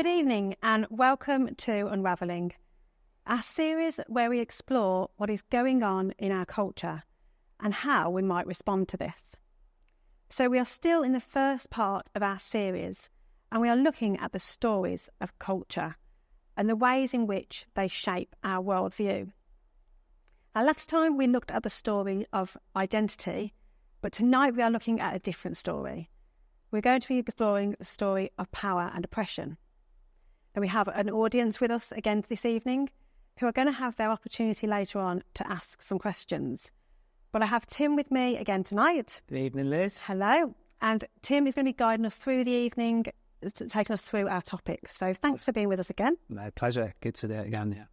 Good evening and welcome to Unravelling, our series where we explore what is going on in our culture and how we might respond to this. So we are still in the first part of our series and we are looking at the stories of culture and the ways in which they shape our worldview. Now, last time we looked at the story of identity, but tonight we are looking at a different story. We're going to be exploring the story of power and oppression. And we have an audience with us again this evening who are going to have their opportunity later on to ask some questions. But I have Tim with me again tonight. Good evening, Liz. Hello. And Tim is going to be guiding us through the evening, taking us through our topic. So thanks for being with us again. My pleasure. Good to do it again, yeah.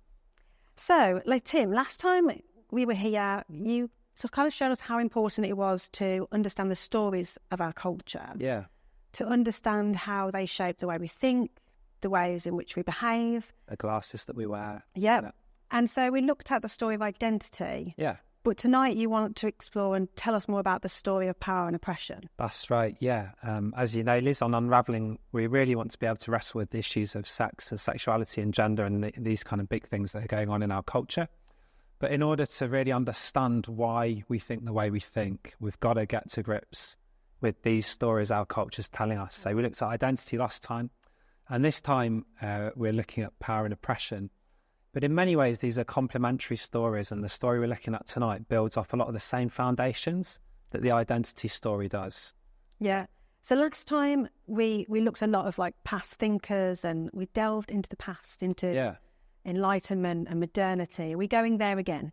So, Tim, last time we were here, you kind of showed us how important it was to understand the stories of our culture. Yeah. To understand how they shape the way we think, the ways in which we behave. The glasses that we wear. Yeah. And so we looked at the story of identity. Yeah. But tonight you want to explore and tell us more about the story of power and oppression. That's right, yeah. As you know, Liz, on Unravelling, we really want to be able to wrestle with the issues of sex and sexuality and gender and these kind of big things that are going on in our culture. But in order to really understand why we think the way we think, we've got to get to grips with these stories our culture's telling us. So we looked at identity last time, and this time we're looking at power and oppression. But in many ways, these are complementary stories, and the story we're looking at tonight builds off a lot of the same foundations that the identity story does. Yeah. So last time we looked at a lot of past thinkers, and we delved into the past, into Enlightenment and modernity. Are we going there again?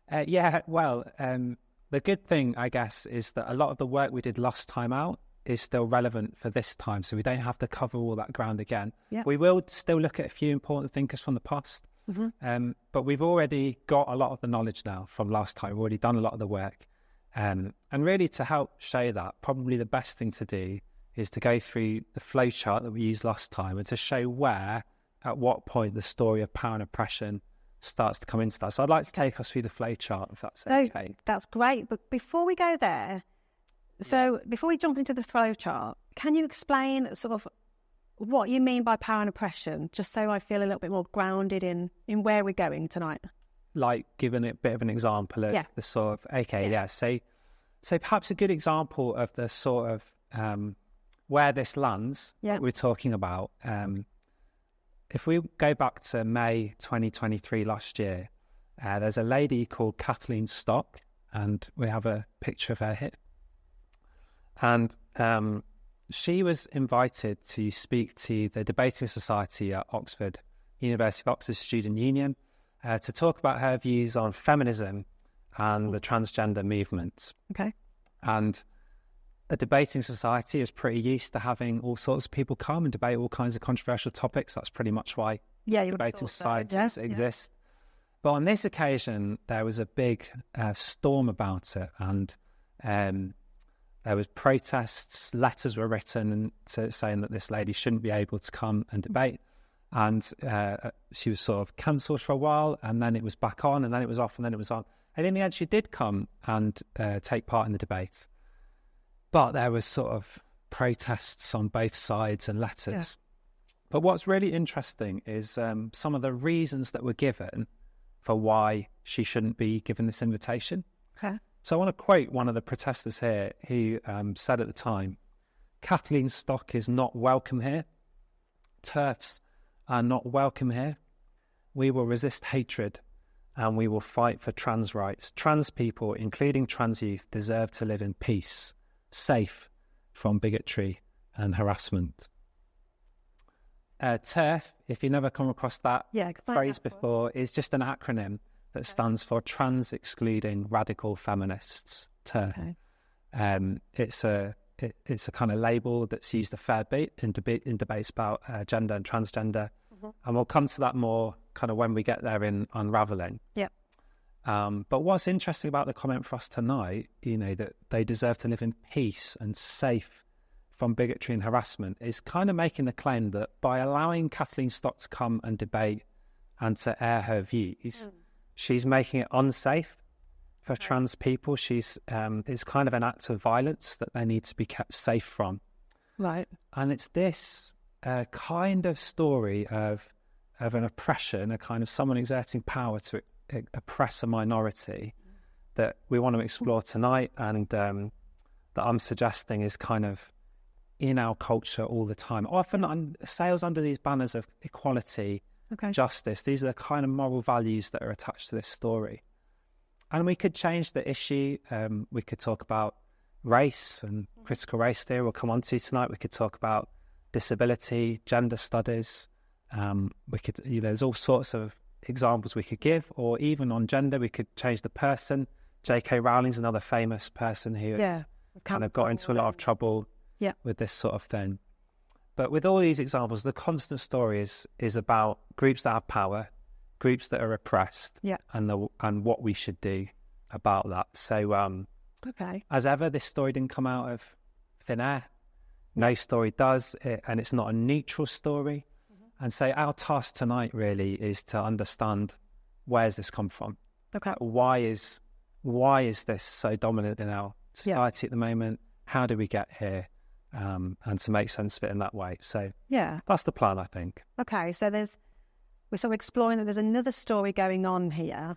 The good thing, I guess, is that a lot of the work we did last time out is still relevant for this time, so we don't have to cover all that ground again. Yeah. We will still look at a few important thinkers from the past, but we've already got a lot of the knowledge now from last time. We've already done a lot of the work. And really, to help show that, probably the best thing to do is to go through the flow chart that we used last time and to show where, at what point, the story of power and oppression starts to come into that. So I'd like to take us through the flow chart, if that's okay. That's great. But before we go there, before we jump into the flow chart, can you explain sort of what you mean by power and oppression, just so I feel a little bit more grounded in where we're going tonight? Like giving a bit of an example of the sort of, So perhaps a good example of the sort of where this lands, what we're talking about. If we go back to May 2023 last year, there's a lady called Kathleen Stock, and we have a picture of her here. And she was invited to speak to the Debating Society at Oxford, University of Oxford Student Union, to talk about her views on feminism and the transgender movement. Okay. And a debating society is pretty used to having all sorts of people come and debate all kinds of controversial topics. That's pretty much why debating societies exist. But on this occasion, there was a big storm about it, and there was protests, letters were written saying that this lady shouldn't be able to come and debate. And she was sort of cancelled for a while, and then it was back on, and then it was off, and then it was on. And in the end, she did come and take part in the debate. But there was sort of protests on both sides and letters. Yeah. But what's really interesting is some of the reasons that were given for why she shouldn't be given this invitation. Okay. So I want to quote one of the protesters here who said at the time, "Kathleen Stock is not welcome here. TERFs are not welcome here. We will resist hatred and we will fight for trans rights. Trans people, including trans youth, deserve to live in peace, safe from bigotry and harassment." TERF, if you've never come across that phrase before, is just an acronym that stands for Trans Excluding Radical Feminists. TERF. Okay. It's a kind of label that's used a fair bit in debates about gender and transgender, and we'll come to that more kind of when we get there in Unravelling. Yeah. But what's interesting about the comment for us tonight, that they deserve to live in peace and safe from bigotry and harassment, is kind of making the claim that by allowing Kathleen Stock to come and debate and to air her views, she's making it unsafe for trans people. It's kind of an act of violence that they need to be kept safe from. Right. And it's this a kind of story of an oppression, a kind of someone exerting power to oppress a minority that we want to explore tonight, and that I'm suggesting is kind of in our culture all the time. Often sails under these banners of equality, justice. These are the kind of moral values that are attached to this story. And we could change the issue. We could talk about race and critical race theory we'll come on to tonight. We could talk about disability, gender studies. We could, there's all sorts of examples we could give, or even on gender, we could change the person. J.K. Rowling's another famous person who kind of got into a lot of trouble with this sort of thing. But with all these examples, the constant story is about groups that have power, groups that are oppressed, and what we should do about that. So, as ever, this story didn't come out of thin air. No story does, and it's not a neutral story. And so our task tonight really is to understand, where's this come from? Why is this so dominant in our society at the moment? How do we get here? And to make sense of it in that way. So that's the plan, I think. Okay, so we're sort of exploring that there's another story going on here,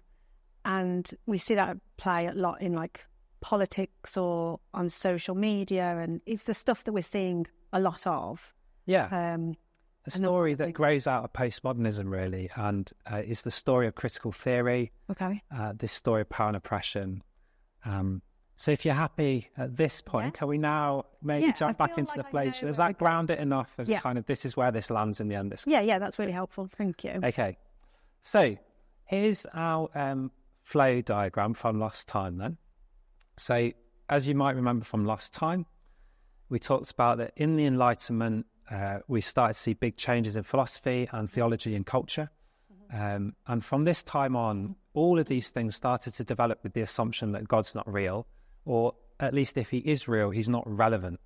and we see that play a lot in like politics or on social media, and it's the stuff that we're seeing a lot of. A story that grows out of postmodernism, really, and is the story of critical theory. This story of power and oppression. So if you're happy at this point, can we now maybe jump back into the flow? Does that ground it enough as kind of this is where this lands in the end? That's really helpful. Thank you. Okay. So here's our flow diagram from last time then. So as you might remember from last time, we talked about that in the Enlightenment, we started to see big changes in philosophy and theology and culture. And from this time on, all of these things started to develop with the assumption that God's not real, or at least if he is real, he's not relevant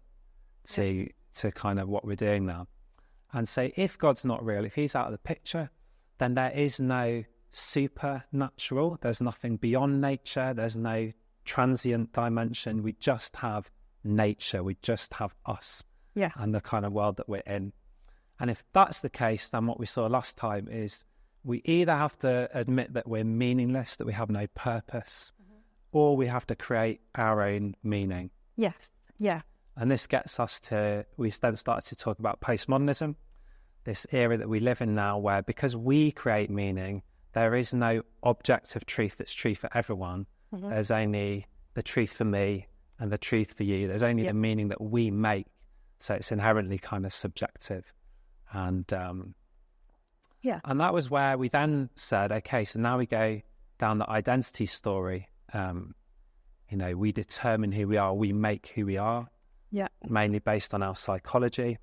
to kind of what we're doing now. And so if God's not real, if he's out of the picture, then there is no supernatural, there's nothing beyond nature, there's no transient dimension. We just have nature, we just have us. And the kind of world that we're in. And if that's the case, then what we saw last time is we either have to admit that we're meaningless, that we have no purpose, or we have to create our own meaning. And this gets us to, we then started to talk about postmodernism, this era that we live in now, where because we create meaning, there is no objective truth that's true for everyone. There's only the truth for me and the truth for you. There's only the meaning that we make. So it's inherently kind of subjective. And and that was where we then said, okay, so now we go down the identity story. We determine who we are, we make who we are, mainly based on our psychology.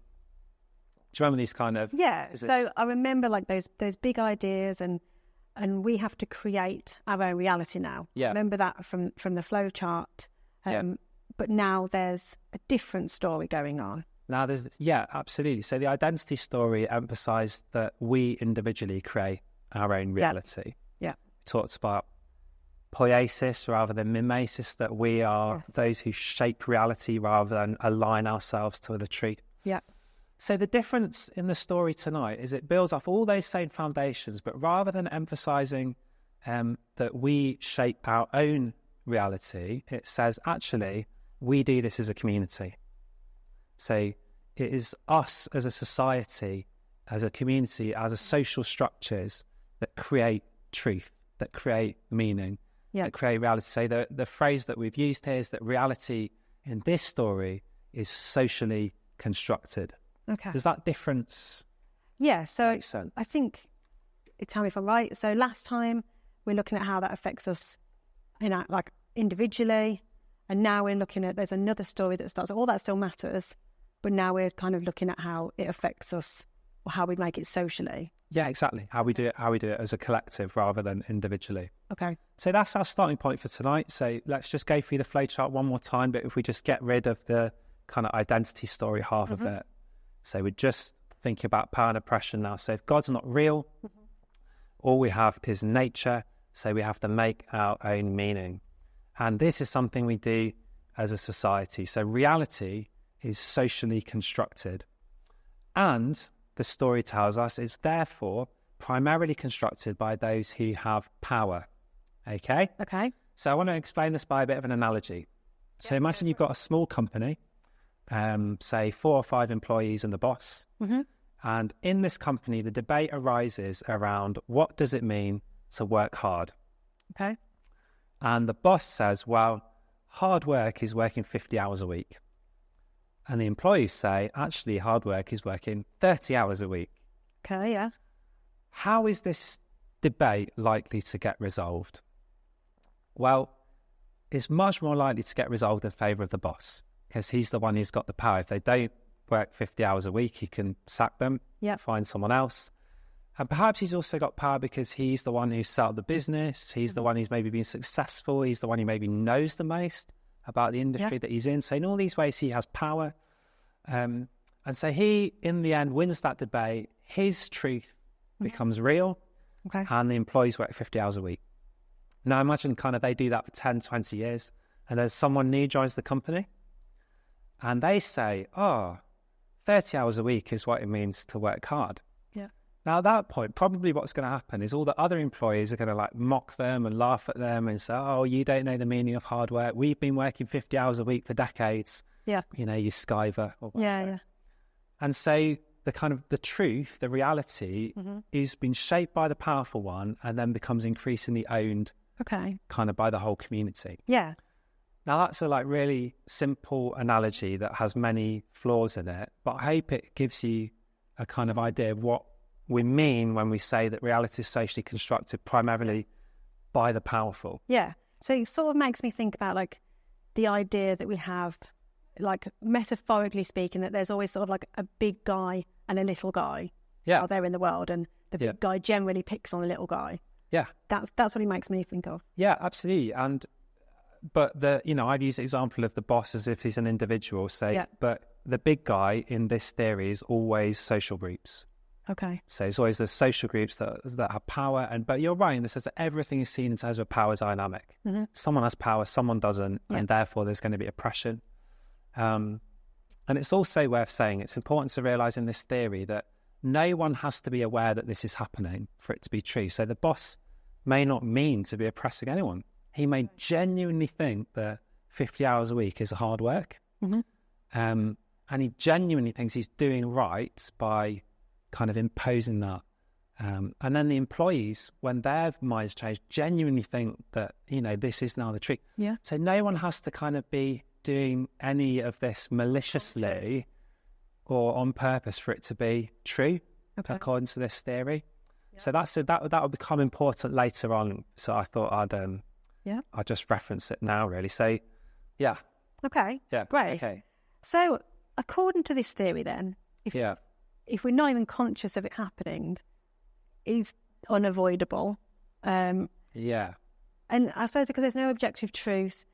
Do you remember these kind of... So I remember like those big ideas, and we have to create our own reality now. I remember that from the flow chart. But now there's a different story going on. Now there's, absolutely. So the identity story emphasised that we individually create our own reality. We talked about poiesis rather than mimesis, that we are those who shape reality rather than align ourselves to the truth. So the difference in the story tonight is it builds off all those same foundations, but rather than emphasising that we shape our own reality, it says actually we do this as a community. So it is us as a society, as a community, as a social structures that create truth, that create meaning, that create reality. So the phrase that we've used here is that reality in this story is socially constructed. Does that difference so make sense? I think, tell me if I'm right, so last time we're looking at how that affects us like individually, and now we're looking at, there's another story that starts, all that still matters, but now we're kind of looking at how it affects us, or how we make it socially. Exactly. How we do it as a collective rather than individually. So that's our starting point for tonight. So let's just go through the flowchart one more time, but if we just get rid of the kind of identity story half of it. So we're just thinking about power and oppression now. So if God's not real, all we have is nature, so we have to make our own meaning. And this is something we do as a society. So reality is socially constructed. And the story tells us it's therefore primarily constructed by those who have power. Okay? Okay. So I want to explain this by a bit of an analogy. So imagine you've got a small company, say 4 or 5 employees and the boss. Mm-hmm. And in this company, the debate arises around what does it mean to work hard? Okay. And the boss says, well, hard work is working 50 hours a week. And the employees say, actually, hard work is working 30 hours a week. Okay, yeah. How is this debate likely to get resolved? Well, it's much more likely to get resolved in favour of the boss, because he's the one who's got the power. If they don't work 50 hours a week, he can sack them, find someone else. And perhaps he's also got power because he's the one who set up the business. He's the one who's maybe been successful. He's the one who maybe knows the most about the industry that he's in. So in all these ways, he has power. And so he, in the end, wins that debate. His truth becomes real. Okay. And the employees work 50 hours a week. Now, imagine kind of they do that for 10, 20 years. And there's someone new joins the company. And they say, 30 hours a week is what it means to work hard. Yeah. Now, at that point, probably what's going to happen is all the other employees are going to like mock them and laugh at them and say, oh, you don't know the meaning of hard work. We've been working 50 hours a week for decades. Yeah. You know, you skiver. Or whatever. Yeah. And so the kind of the truth, the reality is been shaped by the powerful one and then becomes increasingly owned kind of by the whole community. Yeah. Now, that's a like really simple analogy that has many flaws in it, but I hope it gives you a kind of idea of what we mean when we say that reality is socially constructed primarily by the powerful. Yeah. So it sort of makes me think about like the idea that we have, like metaphorically speaking, that there's always sort of like a big guy and a little guy out there in the world, and the big guy generally picks on the little guy. Yeah. That's what he makes me think of. Yeah, absolutely. But I'd use the example of the boss as if he's an individual, but the big guy in this theory is always social groups. Okay. So it's always the social groups that have power. But you're right in the sense that everything is seen in terms of a power dynamic. Mm-hmm. Someone has power, someone doesn't, and therefore there's going to be oppression. And it's also worth saying, it's important to realise in this theory that no one has to be aware that this is happening for it to be true. So the boss may not mean to be oppressing anyone. He may genuinely think that 50 hours a week is hard work. Mm-hmm. And he genuinely thinks he's doing right by kind of imposing that. And then the employees, when their minds change, genuinely think that, this is now the truth. Yeah. So no one has to kind of be doing any of this maliciously or on purpose for it to be true, according to this theory. Yeah. So that will become important later on. So I thought I'll just reference it now, really. So, yeah. Okay. Yeah. Great. Okay. So, according to this theory, then, if we're not even conscious of it happening, it's unavoidable. Yeah. And I suppose because there's no objective truth,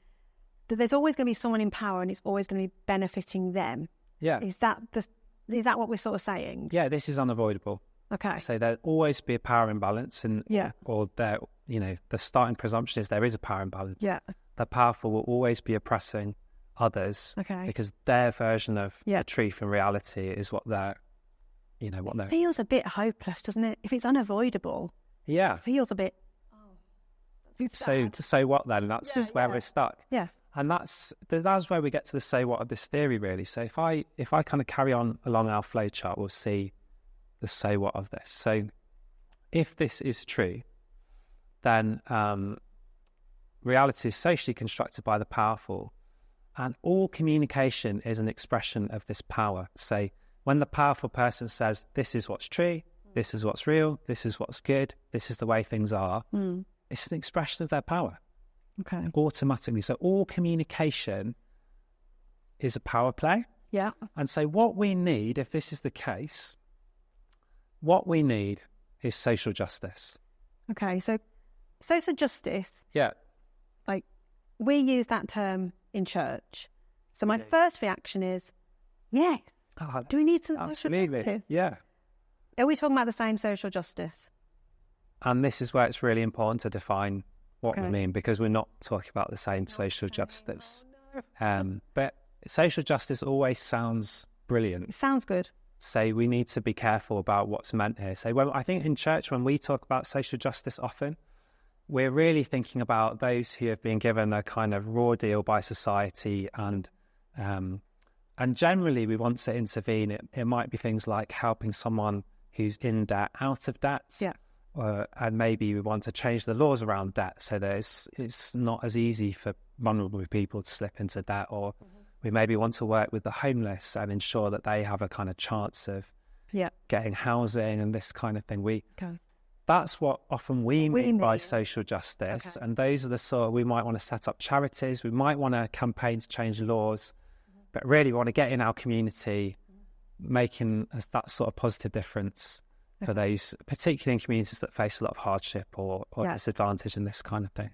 that there's always going to be someone in power, and it's always going to be benefiting them. Yeah. Is that what we're sort of saying? Yeah. This is unavoidable. Okay. So there'll always be a power imbalance, or there. The starting presumption is there is a power imbalance. Yeah. The powerful will always be oppressing others because their version of the truth and reality is what they're, It feels a bit hopeless, doesn't it? If it's unavoidable. Yeah. It feels a bit. So what then? That's just where we're stuck. Yeah. And that's where we get to the say what of this theory, really. So if I kind of carry on along our flow chart, we'll see the say what of this. So if this is true, then reality is socially constructed by the powerful, and all communication is an expression of this power. So when the powerful person says, this is what's true, this is what's real, this is what's good, this is the way things are, it's an expression of their power. Okay. Automatically. So all communication is a power play. Yeah. And so what we need, if this is the case, what we need is social justice. Okay, so social justice. Yeah. Like, we use that term in church. So my first reaction is, yes. Do we need some social justice? Yeah. Are we talking about the same social justice? And this is where it's really important to define what we mean, because we're not talking about the same social justice. Oh, no. But social justice always sounds brilliant. It sounds good. So we need to be careful about what's meant here. So I think in church, when we talk about social justice often, we're really thinking about those who have been given a kind of raw deal by society, and generally we want to intervene. It might be things like helping someone who's in debt out of debt, and maybe we want to change the laws around debt so that it's not as easy for vulnerable people to slip into debt, or we maybe want to work with the homeless and ensure that they have a kind of chance of getting housing and this kind of thing. That's what often we mean by social justice. And those are the sort of, we might want to set up charities, we might want to campaign to change laws, but really we want to get in our community, making that sort of positive difference for those, particularly in communities that face a lot of hardship or disadvantage and this kind of thing.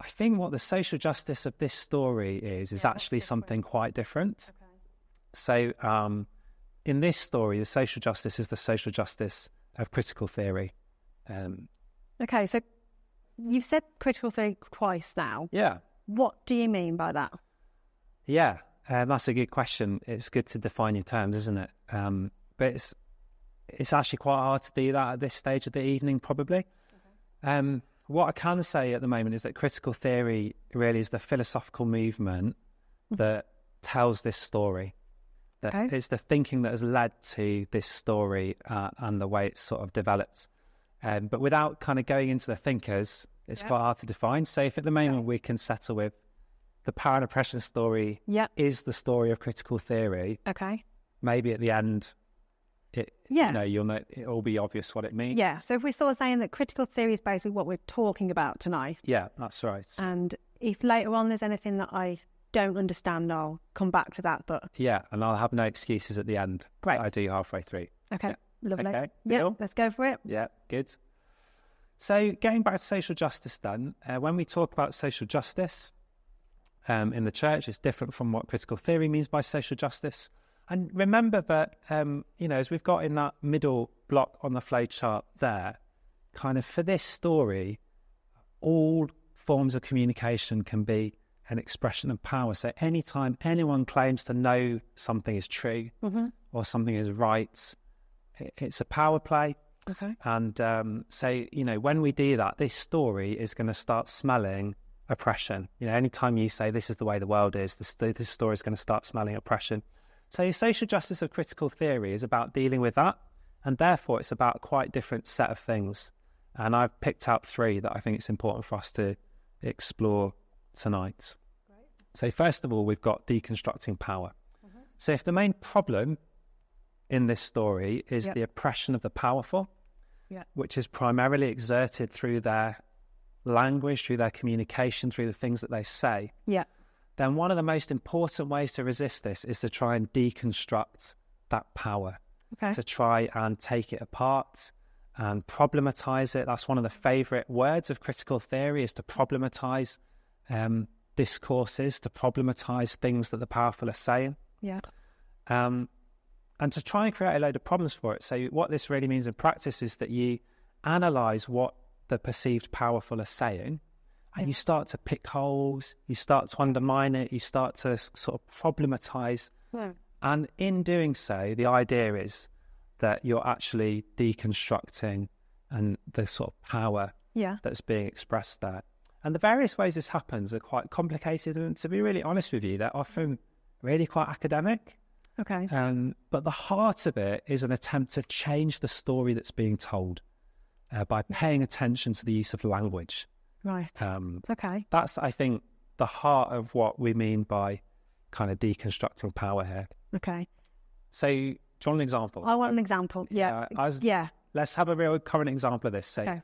I think what the social justice of this story is actually something quite different. So in this story, the social justice is the social justice of critical theory. Okay, so you've said critical theory twice now. Yeah. What do you mean by that? Yeah, that's a good question. It's good to define your terms, isn't it? But it's actually quite hard to do that at this stage of the evening, probably. What I can say at the moment is that critical theory really is the philosophical movement that tells this story. It's the thinking that has led to this story and the way it's sort of developed. But without kind of going into the thinkers, it's quite hard to define. So if at the moment we can settle with the power and oppression story is the story of critical theory, maybe at the end, you'll know, it'll be obvious what it means. Yeah, so if we're sort of saying that critical theory is basically what we're talking about tonight. Yeah, that's right. And if later on there's anything that I don't understand, I'll come back to that. But and I'll have no excuses at the end. Great. I do halfway through. Okay, lovely. Okay, let's go for it. Yeah, good. So going back to social justice then, when we talk about social justice in the church, it's different from what critical theory means by social justice. And remember that, as we've got in that middle block on the flow chart there, kind of for this story, all forms of communication can be an expression of power. So anytime anyone claims to know something is true or something is right, it's a power play. And so, when we do that, this story is going to start smelling oppression. Anytime you say this is the way the world is, this story is going to start smelling oppression. So social justice of critical theory is about dealing with that, and therefore it's about quite different set of things. And I've picked out three that I think it's important for us to explore tonight. Great. So first of all, we've got deconstructing power. So if the main problem in this story is the oppression of the powerful, which is primarily exerted through their language, through their communication, through the things that they say, then one of the most important ways to resist this is to try and deconstruct that power, to try and take it apart and problematize it. That's one of the favorite words of critical theory, is to problematize discourses, to problematize things that the powerful are saying. And to try and create a load of problems for it. So what this really means in practice is that you analyze what the perceived powerful are saying, and you start to pick holes, you start to undermine it, you start to sort of problematize. And in doing so, the idea is that you're actually deconstructing and the sort of power that's being expressed there. And the various ways this happens are quite complicated, and to be really honest with you, they're often really quite academic. But the heart of it is an attempt to change the story that's being told by paying attention to the use of language. That's, I think, the heart of what we mean by kind of deconstructing power here. So, do you want an example? I want an example. Let's have a real current example of this. So,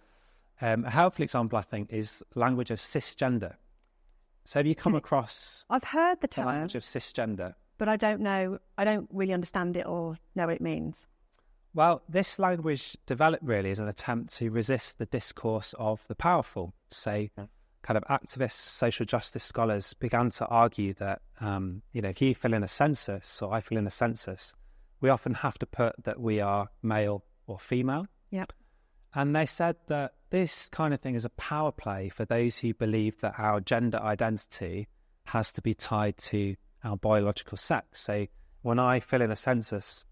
a helpful example, I think, is language of cisgender. So, have you come across? I've heard the term language of cisgender, but I don't know. I don't really understand it or know what it means. Well, this language developed really as an attempt to resist the discourse of the powerful. So kind of activists, social justice scholars began to argue that, if you fill in a census or I fill in a census, we often have to put that we are male or female. And they said that this kind of thing is a power play for those who believe that our gender identity has to be tied to our biological sex. So when I fill in a census,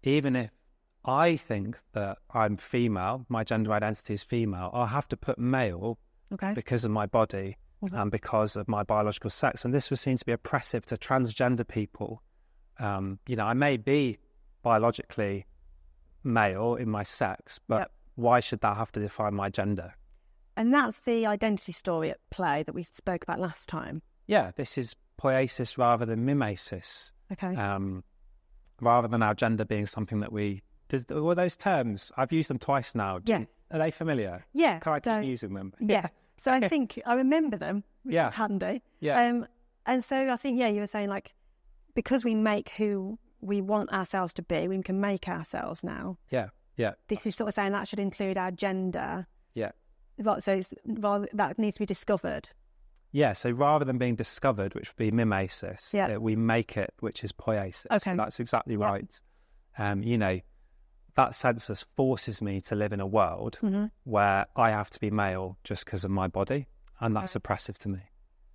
even if I think that I'm female, my gender identity is female, I'll have to put male because of my body and because of my biological sex. And this would seem to be oppressive to transgender people. I may be biologically male in my sex, but why should that have to define my gender? And that's the identity story at play that we spoke about last time. Yeah, this is poiesis rather than mimesis. Okay. Rather than our gender being something that all those terms, I've used them twice now. Yes. Are they familiar? Yeah. Can I keep using them? Yeah. So I think I remember them, which is handy. Yeah. And so I think, you were saying, like, because we make who we want ourselves to be, we can make ourselves now. Yeah. Yeah. This is sort of saying that should include our gender. Yeah. So it's that needs to be discovered. Yeah, so rather than being discovered, which would be mimesis, we make it, which is poiesis. Okay. So that's exactly right. That census forces me to live in a world where I have to be male just because of my body, and that's oppressive to me.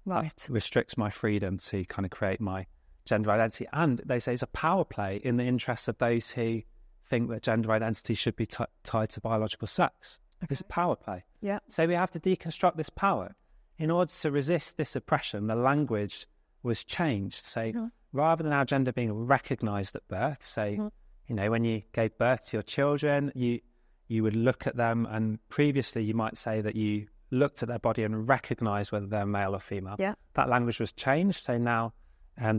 Right. That restricts my freedom to kind of create my gender identity. And they say it's a power play in the interests of those who think that gender identity should be tied to biological sex. It's a power play. Yeah. So we have to deconstruct this power. In order to resist this oppression, the language was changed. So rather than our gender being recognised at birth, say, when you gave birth to your children, you would look at them, and previously you might say that you looked at their body and recognised whether they're male or female. Yeah. That language was changed. So now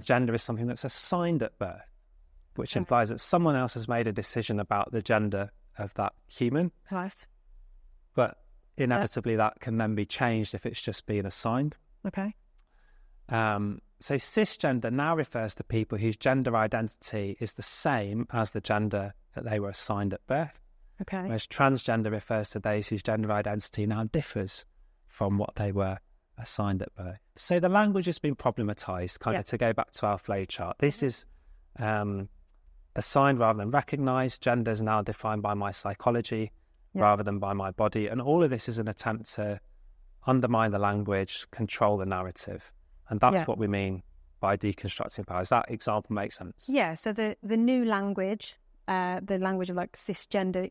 gender is something that's assigned at birth, which implies that someone else has made a decision about the gender of that human. Right. But inevitably that can then be changed if it's just being assigned. Okay. So cisgender now refers to people whose gender identity is the same as the gender that they were assigned at birth. Okay. Whereas transgender refers to those whose gender identity now differs from what they were assigned at birth. So the language has been problematized, kind of to go back to our flowchart. This is assigned rather than recognized. Gender is now defined by my psychology rather than by my body. And all of this is an attempt to undermine the language, control the narrative. And that's what we mean by deconstructing power. Does that example make sense? Yeah, so the new language, the language of like cisgender,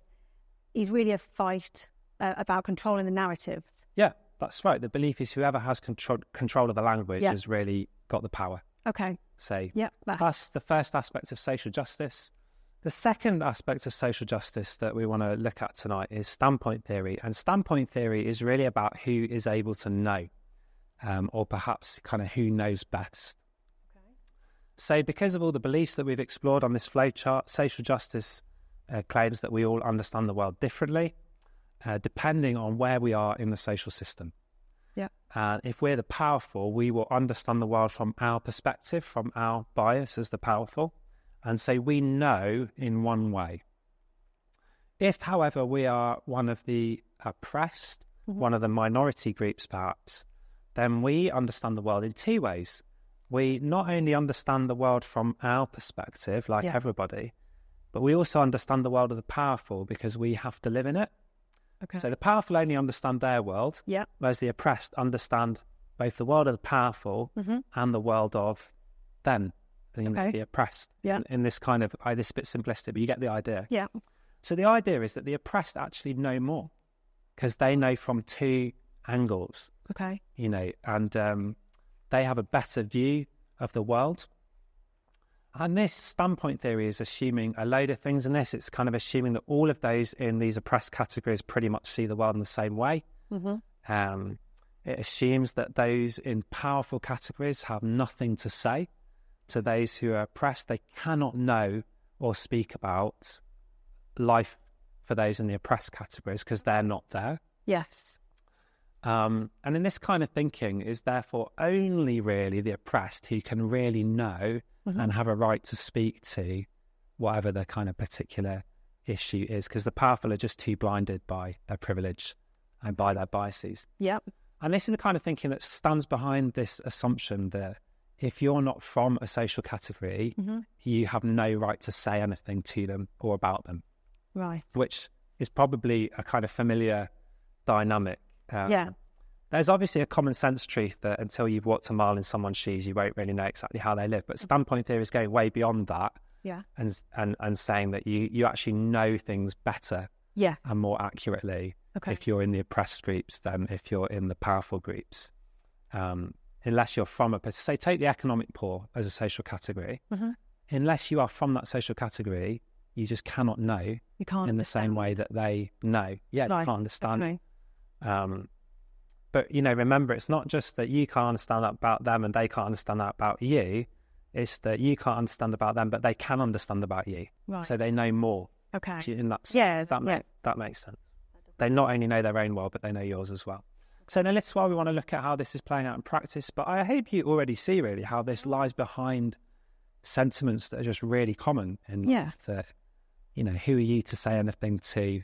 is really a fight about controlling the narrative. Yeah, that's right. The belief is whoever has control of the language has really got the power. Okay. So that's the first aspect of social justice. The second aspect of social justice that we want to look at tonight is standpoint theory. And standpoint theory is really about who is able to know, or perhaps kind of who knows best. Okay. So because of all the beliefs that we've explored on this flowchart, social justice claims that we all understand the world differently, depending on where we are in the social system. Yeah. And if we're the powerful, we will understand the world from our perspective, from our bias as the powerful. And so we know in one way. If, however, we are one of the oppressed, one of the minority groups perhaps, then we understand the world in two ways. We not only understand the world from our perspective, like everybody, but we also understand the world of the powerful because we have to live in it. Okay. So the powerful only understand their world, whereas the oppressed understand both the world of the powerful and the world of them, the oppressed. Yeah. In this kind of, this is a bit simplistic, but you get the idea. Yeah. So the idea is that the oppressed actually know more because they know from two angles. Okay. And they have a better view of the world. And this standpoint theory is assuming a load of things in this. It's kind of assuming that all of those in these oppressed categories pretty much see the world in the same way. It assumes that those in powerful categories have nothing to say to those who are oppressed. They cannot know or speak about life for those in the oppressed categories because they're not there. Yes. And in this kind of thinking is therefore only really the oppressed who can really know and have a right to speak to whatever the kind of particular issue is, because the powerful are just too blinded by their privilege and by their biases. Yep. And this is the kind of thinking that stands behind this assumption that if you're not from a social category, you have no right to say anything to them or about them. Right. Which is probably a kind of familiar dynamic. There's obviously a common sense truth that until you've walked a mile in someone's shoes, you won't really know exactly how they live. But standpoint theory is going way beyond that, and saying that you actually know things better and more accurately if you're in the oppressed groups than if you're in the powerful groups. Unless you're from say, take the economic poor as a social category. Unless you are from that social category, you just cannot know in the same way that they know. You can't understand. But, remember, it's not just that you can't understand that about them and they can't understand that about you. It's that you can't understand about them, but they can understand about you. Right. So they know more. Okay. In that sense. That makes sense. They not only know their own world, but they know yours as well. So in a little while, we want to look at how this is playing out in practice. But I hope you already see, really, how this lies behind sentiments that are just really common in life. That, who are you to say anything to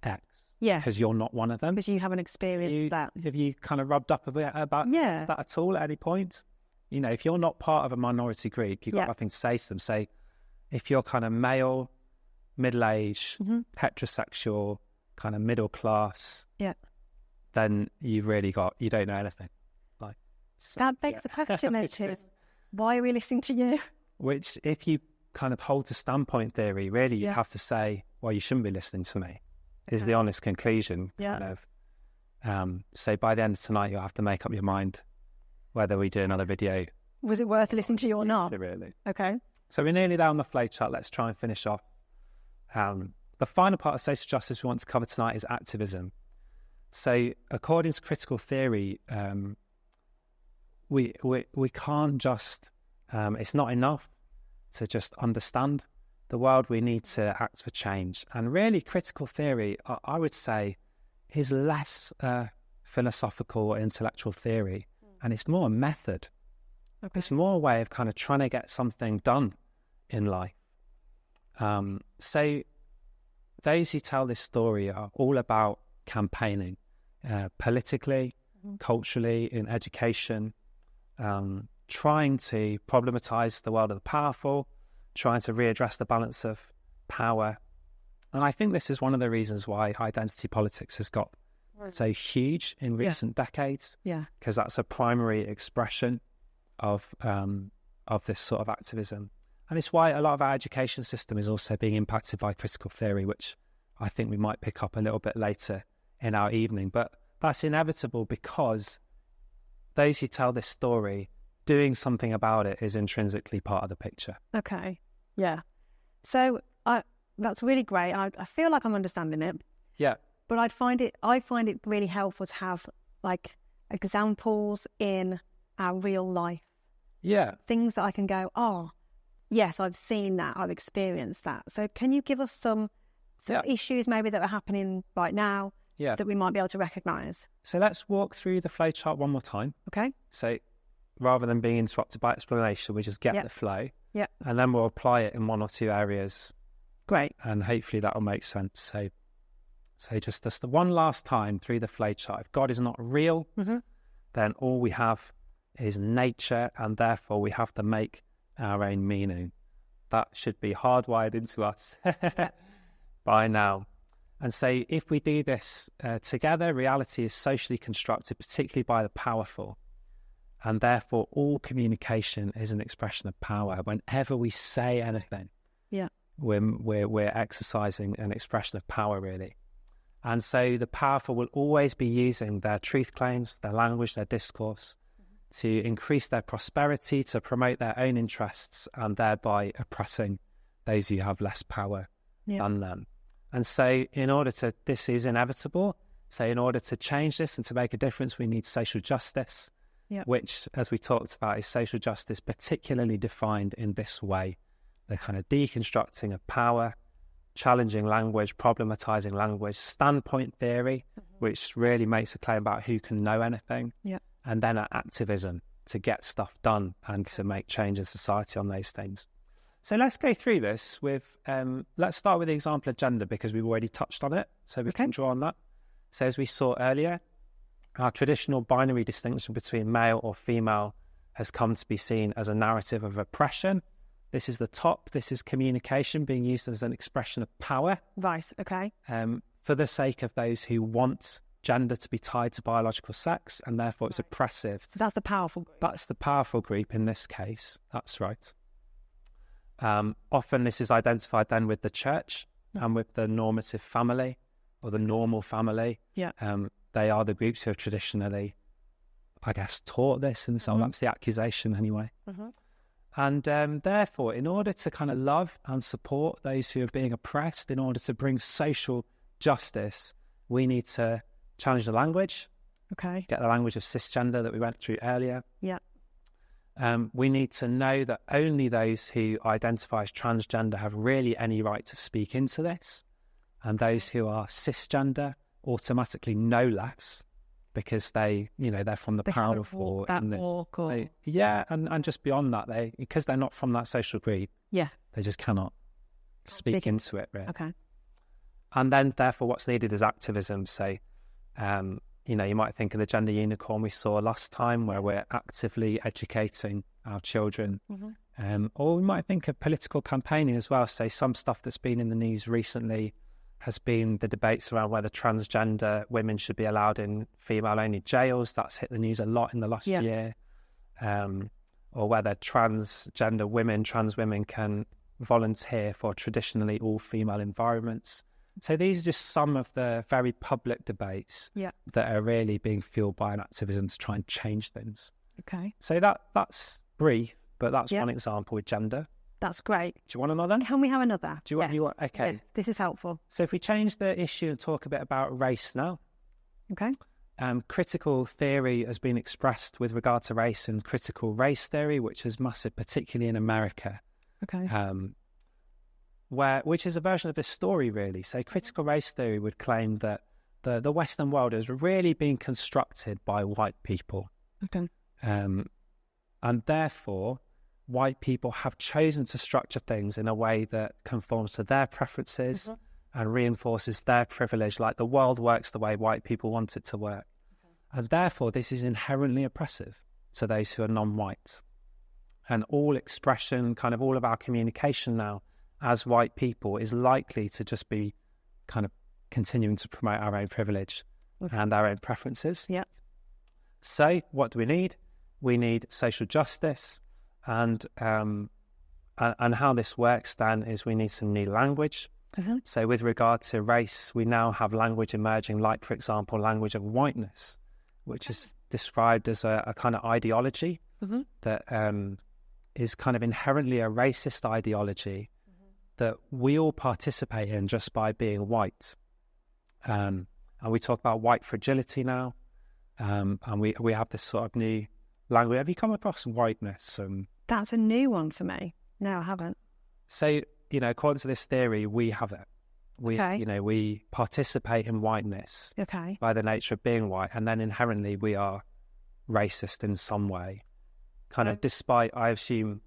X? Yeah. Because you're not one of them. Because you haven't experienced that. Have you kind of rubbed up a bit about that at all at any point? If you're not part of a minority group, you've got nothing to say to them. Say, if you're kind of male, middle-aged, heterosexual, kind of middle class, then you don't know anything. That begs the question, is why are we listening to you? Which, if you kind of hold to standpoint theory, really, you have to say, well, you shouldn't be listening to me. Is the honest conclusion. Kind of. So by the end of tonight, you'll have to make up your mind whether we do another video. Was it worth listening to you or not? Really. Okay. So we're nearly there on the flowchart. Let's try and finish off. The final part of social justice we want to cover tonight is activism. So according to critical theory, we can't just, it's not enough to just understand the world. We need to act for change. And really, critical theory, I would say, is less philosophical or intellectual theory, and it's more a method. It's more a way of kind of trying to get something done in life. So those who tell this story are all about campaigning, politically, culturally, in education, trying to problematize the world of the powerful, trying to readdress the balance of power. And I think this is one of the reasons why identity politics has got so huge in recent decades, because that's a primary expression of this sort of activism. And it's why a lot of our education system is also being impacted by critical theory, which I think we might pick up a little bit later in our evening. But that's inevitable because those who tell this story, doing something about it is intrinsically part of the picture. Okay. Yeah. So that's really great. I feel like I'm understanding it. Yeah. But I find it really helpful to have like examples in our real life. Yeah. Things that I can go, oh, yes, I've seen that, I've experienced that. So can you give us some issues maybe that are happening right now that we might be able to recognise? So let's walk through the flowchart one more time. Okay. So rather than being interrupted by explanation, we just get the flow. Yeah. And then we'll apply it in one or two areas. Great. And hopefully that will make sense. So just the one last time through the flowchart. If God is not real, then all we have is nature, and therefore we have to make our own meaning. That should be hardwired into us by now. And so if we do this together, reality is socially constructed, particularly by the powerful. And therefore all communication is an expression of power. Whenever we say anything, we're exercising an expression of power, really. And so the powerful will always be using their truth claims, their language, their discourse to increase their prosperity, to promote their own interests, and thereby oppressing those who have less power than them. And so this is inevitable. So in order to change this and to make a difference, we need social justice, which, as we talked about, is social justice particularly defined in this way, the kind of deconstructing of power, challenging language, problematizing language, standpoint theory, which really makes a claim about who can know anything, and then activism to get stuff done and to make change in society on those things. So let's go through this with, let's start with the example of gender, because we've already touched on it, so we can draw on that. So as we saw earlier, our traditional binary distinction between male or female has come to be seen as a narrative of oppression. This is the top. This is communication being used as an expression of power. Right, okay. For the sake of those who want gender to be tied to biological sex, and therefore it's oppressive. So that's the powerful group. That's the powerful group in this case. That's right. Often this is identified then with the church and with the normative family or the normal family. Yeah. They are the groups who have traditionally, I guess, taught this, and so that's the accusation anyway. And therefore, in order to kind of love and support those who are being oppressed, in order to bring social justice, we need to challenge the language. Okay. Get the language of cisgender that we went through earlier. Yeah. We need to know that only those who identify as transgender have really any right to speak into this, and those who are cisgender automatically know less because they're from the powerful. And just beyond that, because they're not from that social group, they just cannot speak into it. Really. Okay. And then, therefore, what's needed is activism. So, you might think of the gender unicorn we saw last time, where we're actively educating our children. Or we might think of political campaigning as well. So some stuff that's been in the news recently has been the debates around whether transgender women should be allowed in female-only jails. That's hit the news a lot in the last year. Or whether trans women can volunteer for traditionally all-female environments. So these are just some of the very public debates that are really being fueled by an activism to try and change things. Okay. So that's brief, but that's one example with gender. That's great. Do you want another? Can we have another? Do you want? You want? Okay. Yeah, this is helpful. So if we change the issue and talk a bit about race now. Okay. Critical theory has been expressed with regard to race in critical race theory, which is massive, particularly in America. Okay. Which is a version of this story, really. So critical race theory would claim that the Western world has really been constructed by white people. Okay. And therefore, white people have chosen to structure things in a way that conforms to their preferences and reinforces their privilege, like the world works the way white people want it to work. And therefore, this is inherently oppressive to those who are non-white. And all expression, kind of all of our communication now as white people is likely to just be kind of continuing to promote our own privilege and our own preferences. Yeah. So what do we need? We need social justice. And how this works then is we need some new language. So with regard to race, we now have language emerging, like, for example, language of whiteness, which is described as a kind of ideology that is kind of inherently a racist ideology that we all participate in just by being white. And we talk about white fragility now. And we have this sort of new language. Have you come across whiteness? That's a new one for me. No, I haven't. So, according to this theory, we have it. We participate in whiteness by the nature of being white, and then inherently we are racist in some way. Kind of despite, I assume,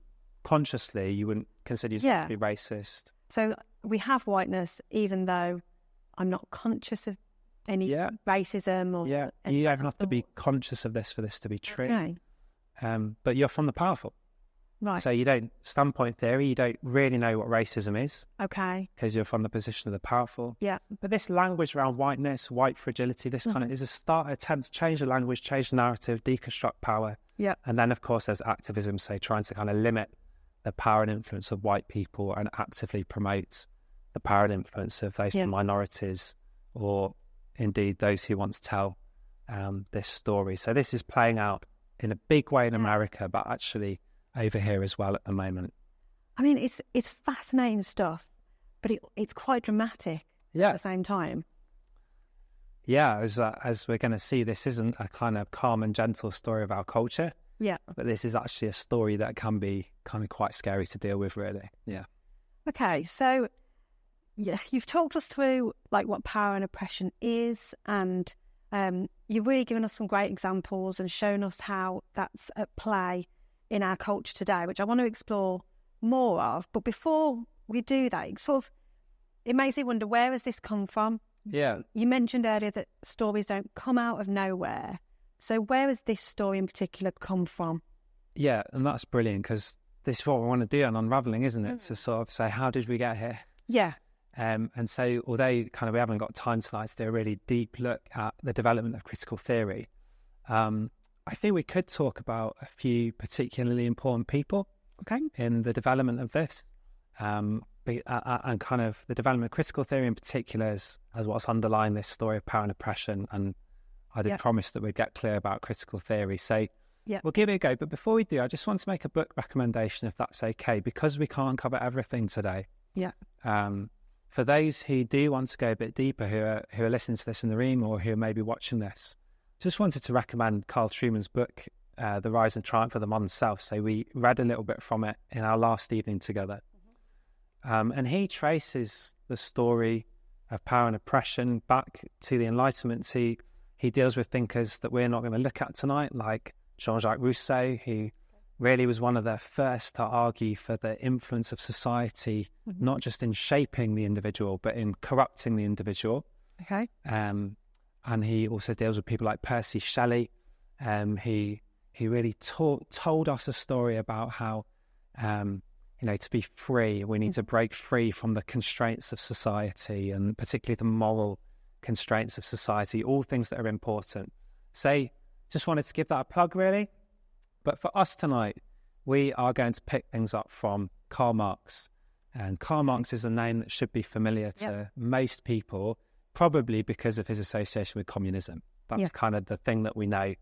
consciously, you wouldn't consider yourself to be racist. So we have whiteness, even though I'm not conscious of any racism or... Yeah, you don't have to be conscious of this for this to be true. Okay. But you're from the powerful. Right. So standpoint theory, you don't really know what racism is. Okay. Because you're from the position of the powerful. Yeah. But this language around whiteness, white fragility, this kind of is a attempt to change the language, change the narrative, deconstruct power. Yeah. And then, of course, there's activism, so trying to kind of limit the power and influence of white people and actively promote the power and influence of those minorities, or indeed those who want to tell this story. So this is playing out in a big way in America, but actually over here as well at the moment. I mean, it's fascinating stuff, but it's quite dramatic at the same time. Yeah, as we're going to see, this isn't a kind of calm and gentle story of our culture. Yeah. But this is actually a story that can be kind of quite scary to deal with, really. Yeah. Okay, so you've talked us through like what power and oppression is, and you've really given us some great examples and shown us how that's at play in our culture today, which I want to explore more of. But before we do that, it makes me wonder, where has this come from? Yeah. You mentioned earlier that stories don't come out of nowhere. So where has this story in particular come from? Yeah, and that's brilliant, because this is what we want to do on Unravelling, isn't it? To sort of say, how did we get here? Yeah. And so although kind of we haven't got time tonight to do a really deep look at the development of critical theory, I think we could talk about a few particularly important people in the development of this, and kind of the development of critical theory in particular as what's underlying this story of power and oppression. And I did promise that we'd get clear about critical theory. So we'll give it a go. But before we do, I just want to make a book recommendation, if that's okay, because we can't cover everything today. For those who do want to go a bit deeper, who are listening to this in the room or who are maybe watching this, just wanted to recommend Carl Trueman's book, The Rise and Triumph of the Modern Self. So we read a little bit from it in our last evening together. And he traces the story of power and oppression back to the Enlightenment. He deals with thinkers that we're not going to look at tonight, like Jean-Jacques Rousseau, who really was one of the first to argue for the influence of society, not just in shaping the individual, but in corrupting the individual. And he also deals with people like Percy Shelley, who really told us a story about how, to be free, we need to break free from the constraints of society, and particularly the moral constraints of society, all things that are important. So just wanted to give that a plug, really. But for us tonight, we are going to pick things up from Karl Marx. And Karl Marx is a name that should be familiar to most people, probably because of his association with communism. That's kind of the thing that we know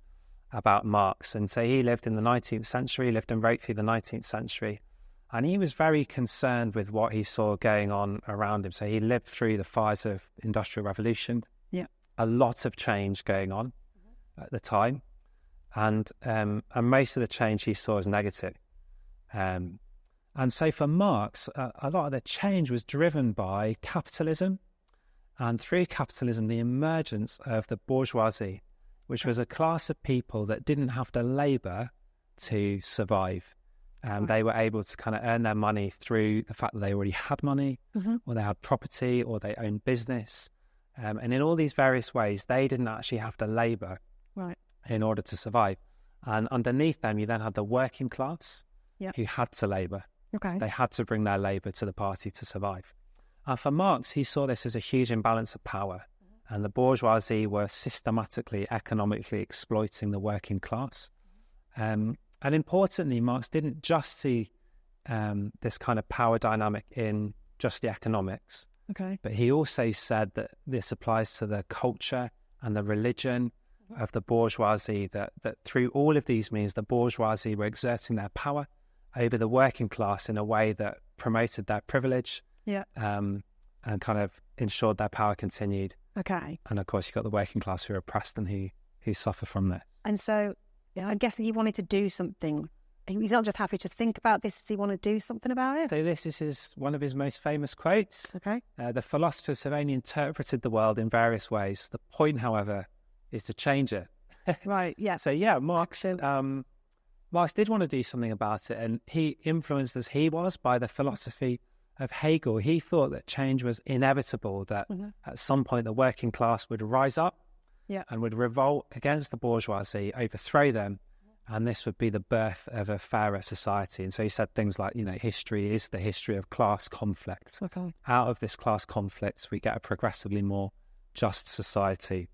about Marx. And so he lived in the 19th century, lived and wrote through the 19th century. And he was very concerned with what he saw going on around him. So he lived through the fires of Industrial Revolution. A lot of change going on at the time. And most of the change he saw as negative. And so for Marx, a lot of the change was driven by capitalism. And through capitalism, the emergence of the bourgeoisie, which was a class of people that didn't have to labour to survive. They were able to kind of earn their money through the fact that they already had money, or they had property, or they owned business. And in all these various ways, they didn't actually have to labour in order to survive. And underneath them, you then had the working class who had to labour. They had to bring their labour to the party to survive. And for Marx, he saw this as a huge imbalance of power. And the bourgeoisie were systematically, economically exploiting the working class. And importantly, Marx didn't just see this kind of power dynamic in just the economics. But he also said that this applies to the culture and the religion of the bourgeoisie, that through all of these means, the bourgeoisie were exerting their power over the working class in a way that promoted their privilege. And kind of ensured their power continued. And of course, you've got the working class who are oppressed and who suffer from this. And so, I guess he wanted to do something. He's not just happy to think about this; he want to do something about it. So this is one of his most famous quotes. The philosophers have only interpreted the world in various ways. The point, however, is to change it. So Marx did want to do something about it, and he, influenced as he was by the philosophy of Hegel, he thought that change was inevitable, that at some point the working class would rise up and would revolt against the bourgeoisie, overthrow them, and this would be the birth of a fairer society. And so he said things like, history is the history of class conflict. Out of this class conflict, we get a progressively more just society.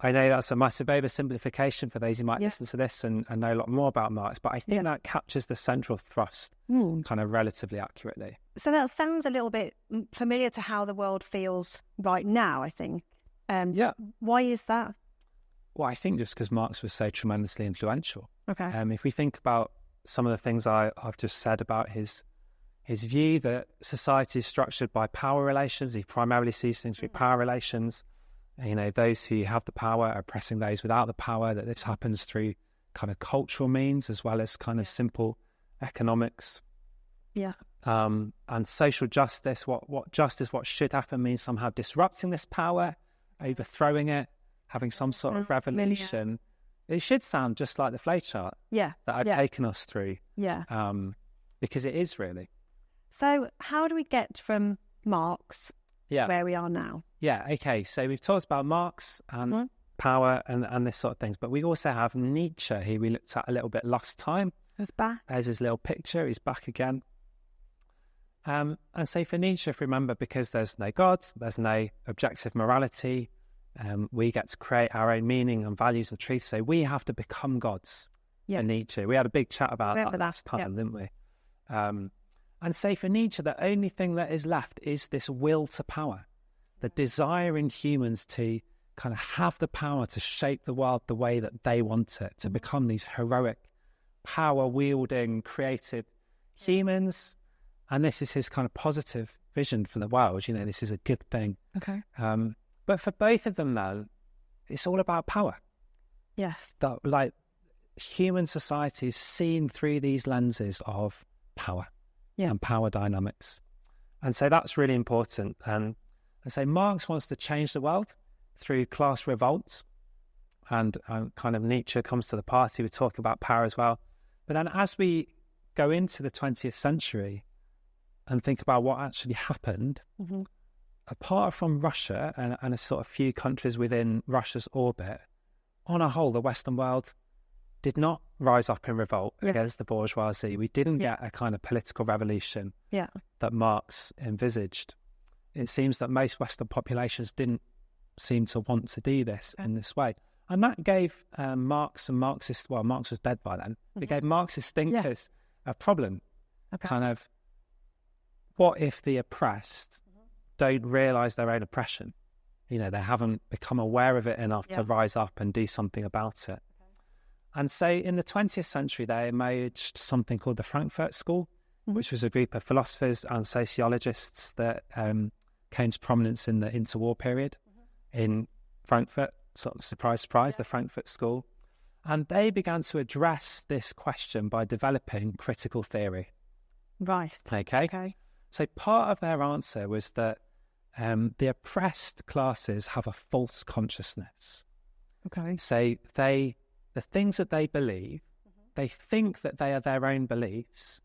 I know that's a massive oversimplification for those who might listen to this and know a lot more about Marx, but I think that captures the central thrust kind of relatively accurately. So that sounds a little bit familiar to how the world feels right now, I think. Why is that? Well, I think just because Marx was so tremendously influential. If we think about some of the things I've just said about his view that society is structured by power relations, he primarily sees things through power relations. Those who have the power are oppressing those without the power, that this happens through kind of cultural means as well as kind of simple economics. And social justice, what should happen means somehow disrupting this power, overthrowing it, having some sort of revolution. It should sound just like the flowchart that I've taken us through. Because it is really. So how do we get from Marx where we are now? So we've talked about Marx and power and this sort of things, but we also have Nietzsche, who we looked at a little bit last time. He's back. There's his little picture. He's back again. And so for Nietzsche, if you remember, because there's no God, there's no objective morality, we get to create our own meaning and values and truth. So we have to become gods for Nietzsche. We had a big chat about that last time, didn't we? And so for Nietzsche, the only thing that is left is this will to power, the desire in humans to kind of have the power to shape the world the way that they want it, to become these heroic, power-wielding, creative humans. And this is his kind of positive vision for the world. You know, this is a good thing. Okay. But for both of them, though, it's all about power. Yes. That, like, human society is seen through these lenses of power and power dynamics. And so that's really important. And so Marx wants to change the world through class revolts. And kind of Nietzsche comes to the party. We talk about power as well. But then as we go into the 20th century and think about what actually happened, apart from Russia and a sort of few countries within Russia's orbit, on a whole, the Western world did not rise up in revolt against the bourgeoisie. We didn't get a kind of political revolution that Marx envisaged. It seems that most Western populations didn't seem to want to do this in this way. And that gave Marx and Marxists, well, Marx was dead by then, it gave Marxist thinkers a problem. Kind of, what if the oppressed don't realise their own oppression? You know, they haven't become aware of it enough to rise up and do something about it. And so in the 20th century, they emerged something called the Frankfurt School, which was a group of philosophers and sociologists that came to prominence in the interwar period in Frankfurt. Sort of surprise, surprise, the Frankfurt School. And they began to address this question by developing critical theory. Right. Okay. So part of their answer was that the oppressed classes have a false consciousness. Okay. So the things that they believe, they think that they are their own beliefs,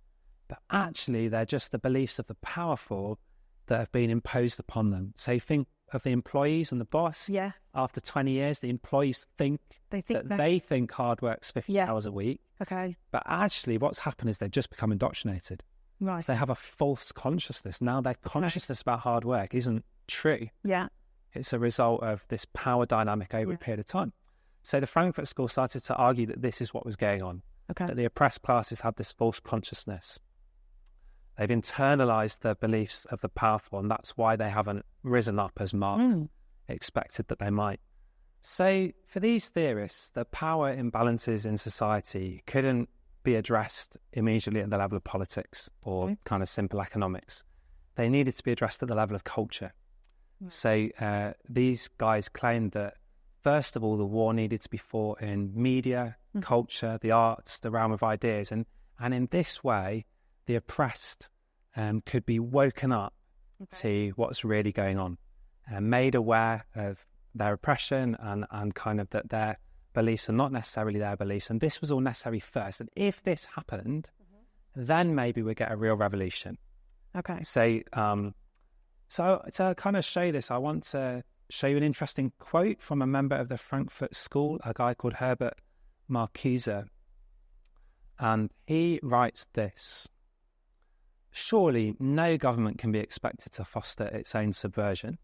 but actually they're just the beliefs of the powerful that have been imposed upon them. So think of the employees and the boss. Yeah. After 20 years, the employees think that they think hard work's 50 hours a week. Okay. But actually what's happened is they've just become indoctrinated. Right. So they have a false consciousness. Now their consciousness about hard work isn't true. Yeah. It's a result of this power dynamic over a period of time. So the Frankfurt School started to argue that this is what was going on. Okay. That the oppressed classes had this false consciousness. They've internalized the beliefs of the powerful, and that's why they haven't risen up as Marx expected that they might. So for these theorists, the power imbalances in society couldn't be addressed immediately at the level of politics or kind of simple economics. They needed to be addressed at the level of culture. So these guys claimed that, first of all, the war needed to be fought in media, culture, the arts, the realm of ideas. And in this way, the oppressed could be woken up to what's really going on, made aware of their oppression and kind of that their beliefs are not necessarily their beliefs. And this was all necessary first. And if this happened, then maybe we get a real revolution. Okay. So, so to kind of show this, I want to show you an interesting quote from a member of the Frankfurt School, a guy called Herbert Marcuse. And he writes this: surely no government can be expected to foster its own subversion,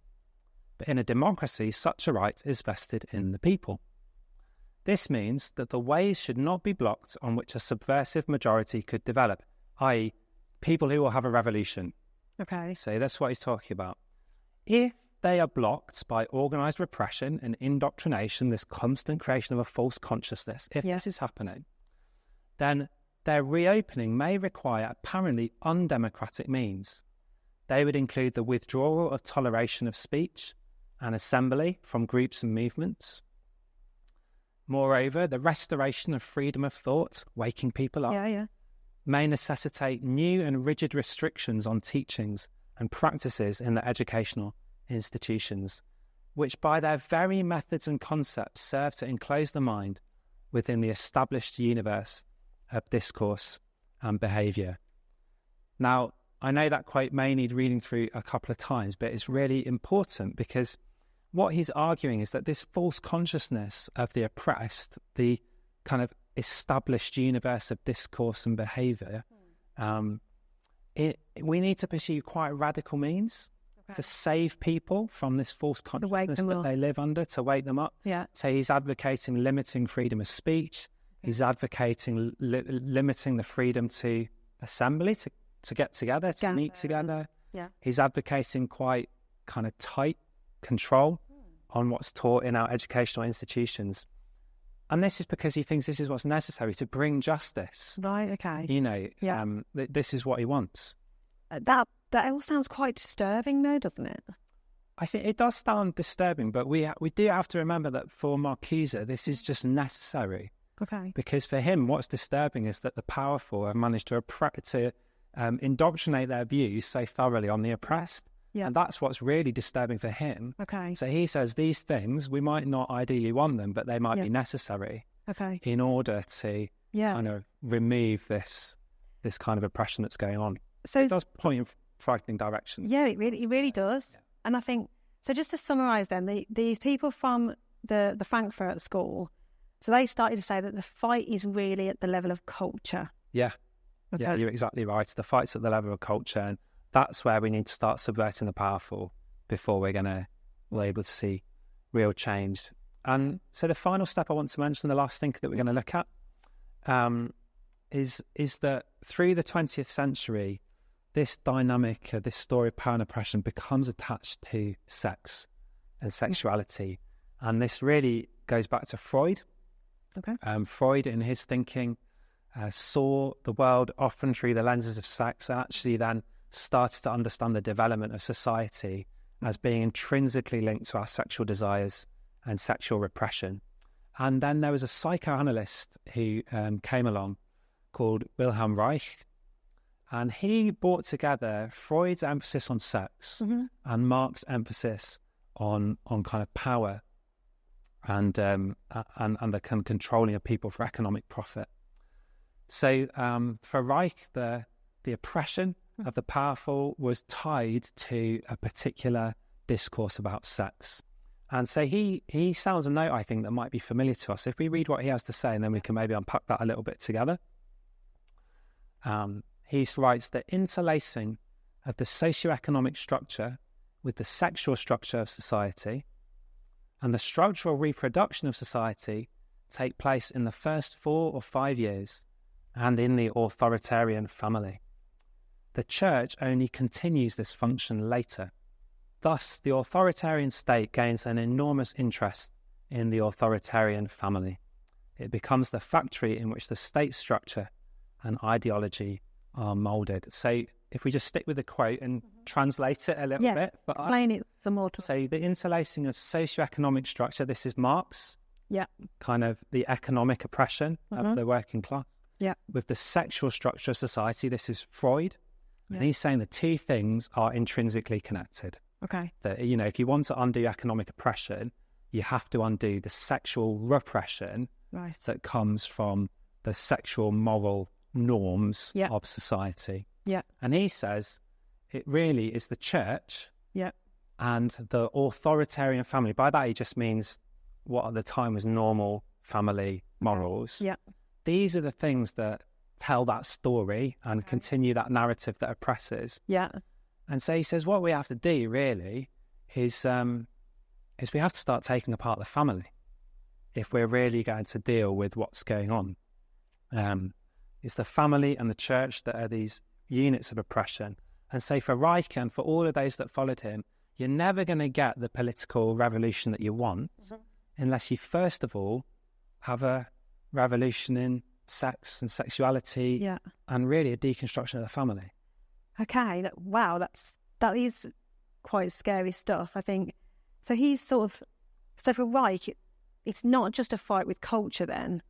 but in a democracy such a right is vested in the people. This means that the ways should not be blocked on which a subversive majority could develop, i.e. people who will have a revolution. Okay. So that's what he's talking about. If they are blocked by organised repression and indoctrination, this constant creation of a false consciousness, if this is happening, then their reopening may require apparently undemocratic means. They would include the withdrawal of toleration of speech and assembly from groups and movements. Moreover, the restoration of freedom of thought, waking people up, may necessitate new and rigid restrictions on teachings and practices in the educational institutions, which by their very methods and concepts serve to enclose the mind within the established universe of discourse and behaviour. Now, I know that quote may need reading through a couple of times, but it's really important because what he's arguing is that this false consciousness of the oppressed, the kind of established universe of discourse and behaviour, we need to pursue quite radical means to save people from this false consciousness that they live under, to wake them up. Yeah. So he's advocating limiting freedom of speech. He's advocating limiting the freedom to assembly, to get together, to meet together. Yeah. He's advocating quite kind of tight control on what's taught in our educational institutions. And this is because he thinks this is what's necessary to bring justice. Right, okay. You know, this is what he wants. That all sounds quite disturbing though, doesn't it? I think it does sound disturbing, but we do have to remember that for Marcuse, this is just necessary. Okay. Because for him, what's disturbing is that the powerful have managed to indoctrinate their views so thoroughly on the oppressed. Yeah. And that's what's really disturbing for him. Okay. So he says these things, we might not ideally want them, but they might be necessary in order to kind of remove this kind of oppression that's going on. So it does point in frightening directions. Yeah, it really does. Yeah. And I think, so just to summarise then, these people from the Frankfurt school, so they started to say that the fight is really at the level of culture. Yeah. Okay. Yeah, you're exactly right. The fight's at the level of culture, and that's where we need to start subverting the powerful before we're able to see real change. And so the final step I want to mention, the last thing that we're going to look at, is that through the 20th century, this dynamic, this story of power and oppression becomes attached to sex and sexuality. And this really goes back to Freud. Okay. Freud, in his thinking, saw the world often through the lenses of sex, and actually then started to understand the development of society as being intrinsically linked to our sexual desires and sexual repression. And then there was a psychoanalyst who came along called Wilhelm Reich, and he brought together Freud's emphasis on sex and Marx's emphasis on kind of power and the kind of controlling of people for economic profit. So for Reich, the oppression of the powerful was tied to a particular discourse about sex. And so he sounds a note, I think, that might be familiar to us. If we read what he has to say, and then we can maybe unpack that a little bit together. He writes, the interlacing of the socioeconomic structure with the sexual structure of society and the structural reproduction of society take place in the first 4 or 5 years and in the authoritarian family. The church only continues this function later. Thus, the authoritarian state gains an enormous interest in the authoritarian family. It becomes the factory in which the state structure and ideology are moulded. So if we just stick with the quote and translate it a little bit. But explain it some more. So the interlacing of socioeconomic structure, this is Marx. Yeah. Kind of the economic oppression of the working class. Yeah. With the sexual structure of society, this is Freud. And he's saying the two things are intrinsically connected. Okay. That, you know, if you want to undo economic oppression, you have to undo the sexual repression that comes from the sexual moral norms of society. Yeah. And he says it really is the church and the authoritarian family. By that, he just means what at the time was normal family morals. Yeah. These are the things that tell that story and continue that narrative that oppresses. Yeah. And so he says what we have to do really is we have to start taking apart the family if we're really going to deal with what's going on. It's the family and the church that are these units of oppression. And so for Reich and for all of those that followed him, you're never going to get the political revolution that you want unless you first of all have a revolution in sex and sexuality and really a deconstruction of the family. Okay, that is quite scary stuff, I think. So he's so for Reich, it's not just a fight with culture then.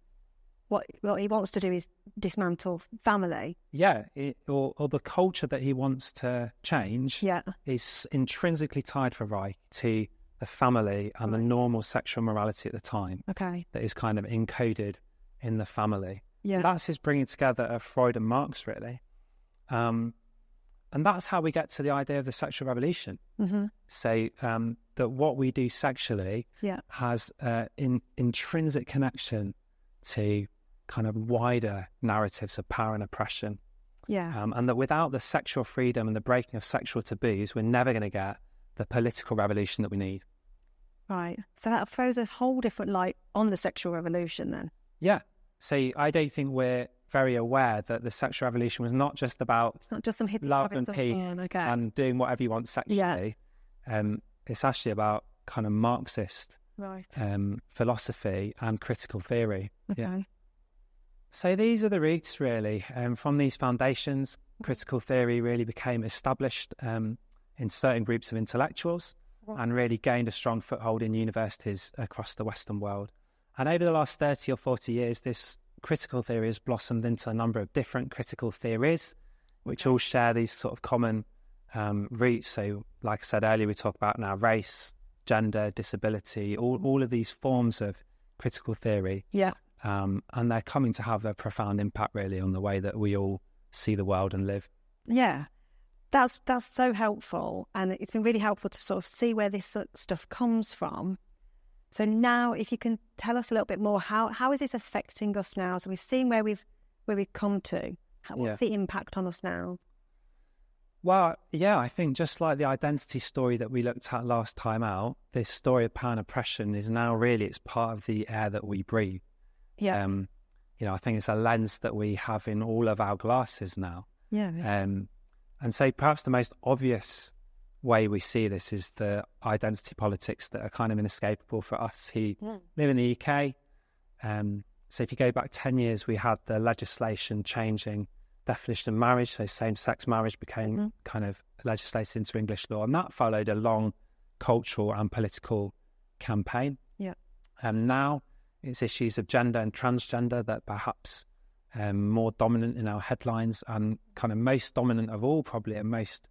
What he wants to do is dismantle family. Yeah, or the culture that he wants to change is intrinsically tied for Reich to the family and the normal sexual morality at the time. Okay. That is kind of encoded in the family. Yeah. That's his bringing together of Freud and Marx, really. And that's how we get to the idea of the sexual revolution. So that what we do sexually has an intrinsic connection to kind of wider narratives of power and oppression. And that without the sexual freedom and the breaking of sexual taboos, we're never going to get the political revolution that we need. Right. So that throws a whole different light on the sexual revolution then. Yeah. So I don't think we're very aware that the sexual revolution was not just about it's not just some hippie love and peace and doing whatever you want sexually. It's actually about kind of Marxist philosophy and critical theory. So these are the roots, really. From these foundations, critical theory really became established in certain groups of intellectuals and really gained a strong foothold in universities across the Western world. And over the last 30 or 40 years, this critical theory has blossomed into a number of different critical theories, which all share these sort of common roots. So, like I said earlier, we talk about now race, gender, disability, all of these forms of critical theory. And they're coming to have a profound impact, really, on the way that we all see the world and live. Yeah. That's so helpful, and it's been really helpful to sort of see where this sort of stuff comes from. So now, if you can tell us a little bit more, how is this affecting us now? So we've seen where we've come to. What's the impact on us now? Well, yeah, I think just like the identity story that we looked at last time out, this story of power and oppression is now really it's part of the air that we breathe. I think it's a lens that we have in all of our glasses now. And so perhaps the most obvious way we see this is the identity politics that are kind of inescapable for us who live in the UK. So if you go back 10 years, we had the legislation changing definition of marriage. So same-sex marriage became kind of legislated into English law. And that followed a long cultural and political campaign. And now it's issues of gender and transgender that perhaps more dominant in our headlines, and kind of most dominant of all, probably, and most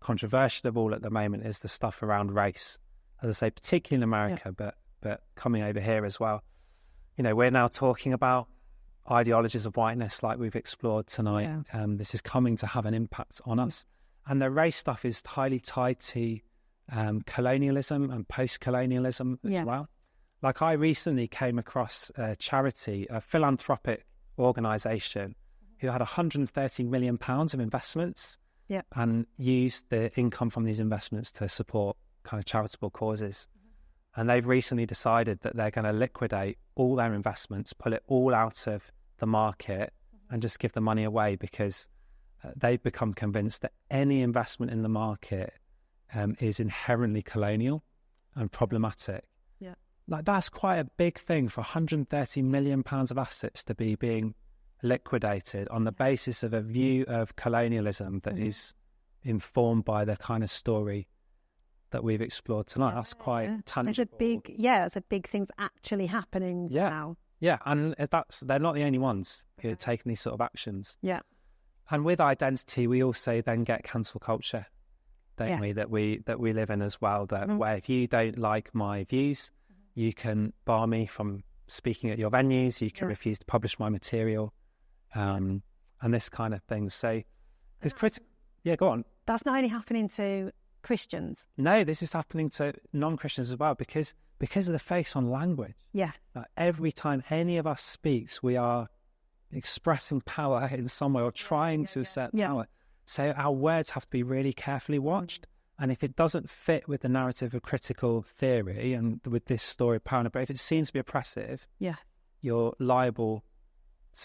controversial of all at the moment is the stuff around race. As I say, particularly in America, but coming over here as well. We're now talking about ideologies of whiteness like we've explored tonight. This is coming to have an impact on us. And the race stuff is highly tied to colonialism and post-colonialism as well. Like I recently came across a charity, a philanthropic organisation who had £130 million of investments and used the income from these investments to support kind of charitable causes. And they've recently decided that they're going to liquidate all their investments, pull it all out of the market and just give the money away, because they've become convinced that any investment in the market is inherently colonial and problematic. Like that's quite a big thing for £130 million of assets to be being liquidated on the basis of a view of colonialism that is informed by the kind of story that we've explored tonight. That's quite tangible. It's a big thing's actually happening now. And they're not the only ones who are taking these sort of actions. And with identity, we also then get cancel culture, don't we? That we live in as well. That where if you don't like my views, you can bar me from speaking at your venues. You can refuse to publish my material, and this kind of thing. So, because go on. That's not only happening to Christians. No, this is happening to non-Christians as well, because of the focus on language. Every time any of us speaks, we are expressing power in some way or trying to assert power. So our words have to be really carefully watched. And if it doesn't fit with the narrative of critical theory and with this story of power, but if it seems to be oppressive, you're liable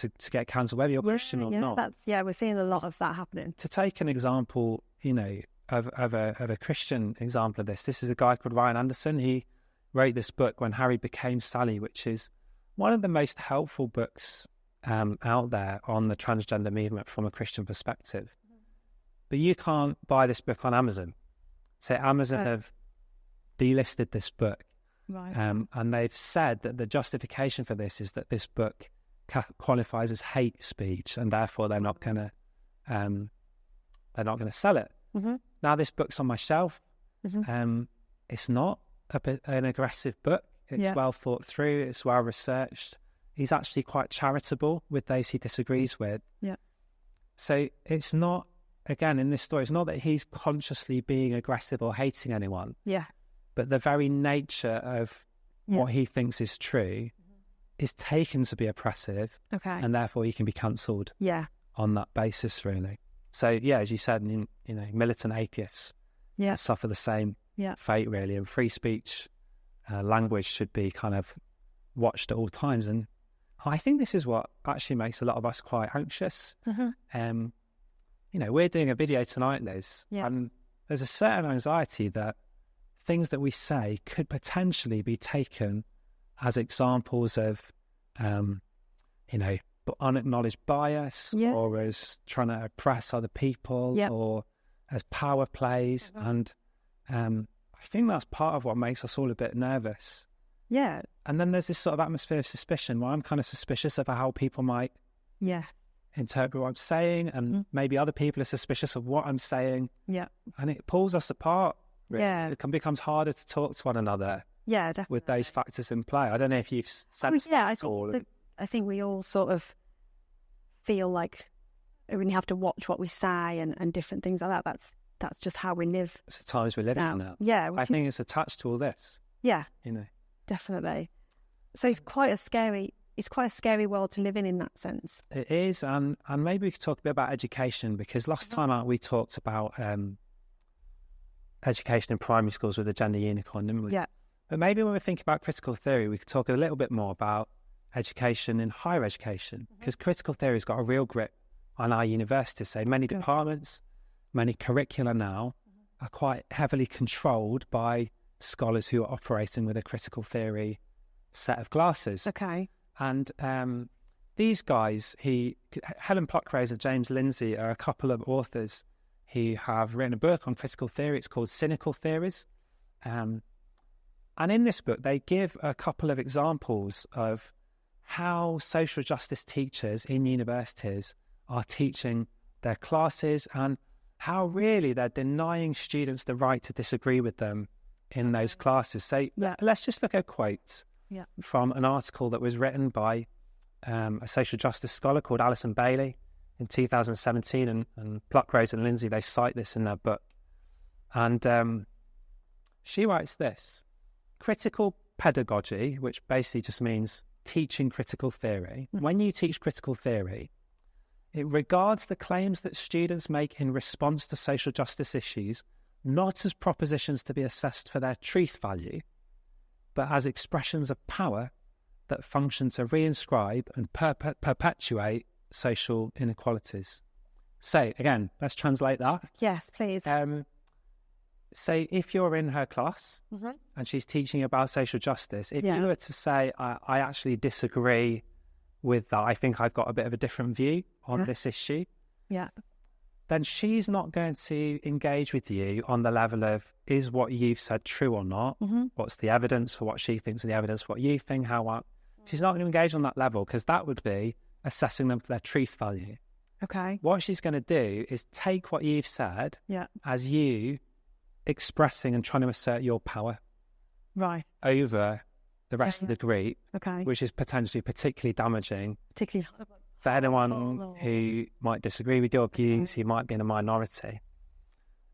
to get cancelled, whether you're Christian or not. We're seeing a lot of that happening. To take an example, of a Christian example of this is a guy called Ryan Anderson. He wrote this book, When Harry Became Sally, which is one of the most helpful books out there on the transgender movement from a Christian perspective. But you can't buy this book on Amazon. So Amazon have delisted this book, and they've said that the justification for this is that this book qualifies as hate speech, and therefore they're not going to sell it. Now this book's on my shelf. It's not an aggressive book. It's well thought through. It's well researched. He's actually quite charitable with those he disagrees with. So it's not. Again, in this story, it's not that he's consciously being aggressive or hating anyone. But the very nature of what he thinks is true is taken to be oppressive. And therefore he can be cancelled on that basis, really. So, yeah, as you said, militant atheists suffer the same fate, really. And free speech language should be kind of watched at all times. And I think this is what actually makes a lot of us quite anxious. We're doing a video tonight, Liz, and there's a certain anxiety that things that we say could potentially be taken as examples of, unacknowledged bias, or as trying to oppress other people, or as power plays. And I think that's part of what makes us all a bit nervous. Yeah. And then there's this sort of atmosphere of suspicion where I'm kind of suspicious of how people might interpret what I'm saying, and maybe other people are suspicious of what I'm saying. Yeah. And it pulls us apart. Really. Yeah. It becomes harder to talk to one another. Yeah, definitely. With those factors in play. I don't know if you've sensed that at all. I think we all sort of feel like we have to watch what we say and different things like that. That's just how we live. It's the times we're living in now. Yeah. I think it's attached to all this. Yeah. Definitely. So it's quite a scary world to live in that sense. It is, and maybe we could talk a bit about education, because last time out we talked about education in primary schools with the gender unicorn, didn't we? Yeah. But maybe when we think about critical theory, we could talk a little bit more about education in higher education, because critical theory has got a real grip on our universities. So many departments, many curricula now are quite heavily controlled by scholars who are operating with a critical theory set of glasses. Okay. And these guys, Helen Pluckrose and James Lindsay, are a couple of authors who have written a book on critical theory. It's called Cynical Theories. And in this book, they give a couple of examples of how social justice teachers in universities are teaching their classes, and how really they're denying students the right to disagree with them in those classes. So let's just look at a quote from an article that was written by a social justice scholar called Alison Bailey in 2017, and Pluckrose and Lindsay, they cite this in their book. And she writes this: critical pedagogy, which basically just means teaching critical theory. When you teach critical theory, it regards the claims that students make in response to social justice issues not as propositions to be assessed for their truth value, but as expressions of power that function to reinscribe and perpetuate social inequalities. So, again, let's translate that. Yes, please. Say if you're in her class and she's teaching about social justice, if you were to say, I actually disagree with that, I think I've got a bit of a different view on this issue, then she's not going to engage with you on the level of, is what you've said true or not? What's the evidence for what she thinks and the evidence for what you think? She's not going to engage on that level, because that would be assessing them for their truth value. Okay. What she's going to do is take what you've said as you expressing and trying to assert your power over the rest of the group, which is potentially particularly damaging for anyone who might disagree with your views, who might be in a minority.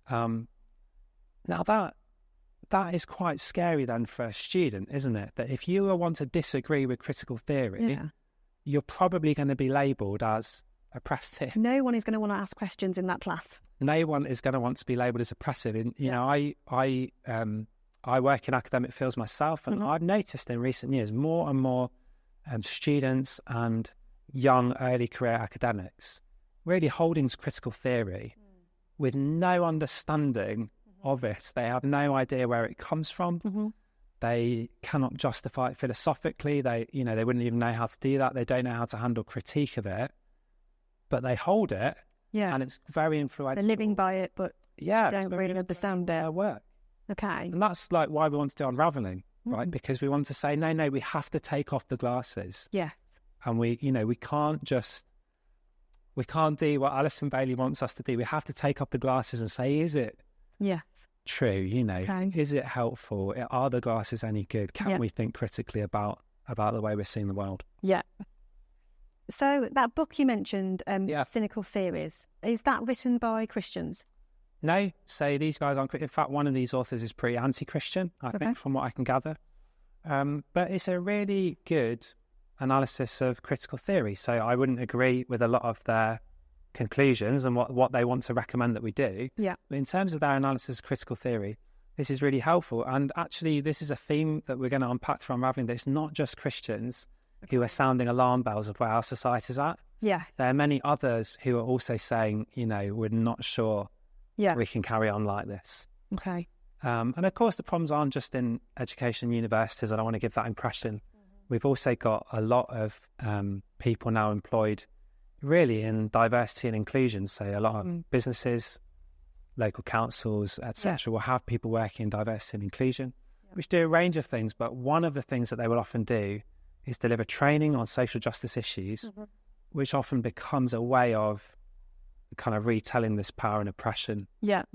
Now that is quite scary then for a student, isn't it? That if you want to disagree with critical theory, you're probably going to be labelled as oppressive. No one is going to want to ask questions in that class. No one is going to want to be labelled as oppressive. And, I work in academic fields myself, and I've noticed in recent years more and more students and young early career academics really holding to critical theory with no understanding of it. They have no idea where it comes from. They cannot justify it philosophically. They wouldn't even know how to do that. They don't know how to handle critique of it, but they hold it, and it's very influential. They're living by it, but don't really understand their work. Okay. And that's like why we want to do Unravelling, right? Because we want to say, no, we have to take off the glasses. Yes. And we can't do what Alison Bailey wants us to do. We have to take off the glasses and say, is it true? Is it helpful? Are the glasses any good? Can we think critically about the way we're seeing the world? Yeah. So that book you mentioned, Cynical Theories, is that written by Christians? No. So these guys aren't. In fact, one of these authors is pretty anti-Christian, I think, from what I can gather. But it's a really good analysis of critical theory. So I wouldn't agree with a lot of their conclusions and what they want to recommend that we do. Yeah. But in terms of their analysis of critical theory, this is really helpful. And actually, this is a theme that we're going to unpack from Unravelling, that it's not just Christians who are sounding alarm bells of where our society's at. Yeah. There are many others who are also saying, we're not sure we can carry on like this. Okay. And of course, the problems aren't just in education and universities. I don't want to give that impression. We've also got a lot of people now employed really in diversity and inclusion. So a lot of businesses, local councils, etc., will have people working in diversity and inclusion, which do a range of things. But one of the things that they will often do is deliver training on social justice issues, which often becomes a way of kind of retelling this power and oppression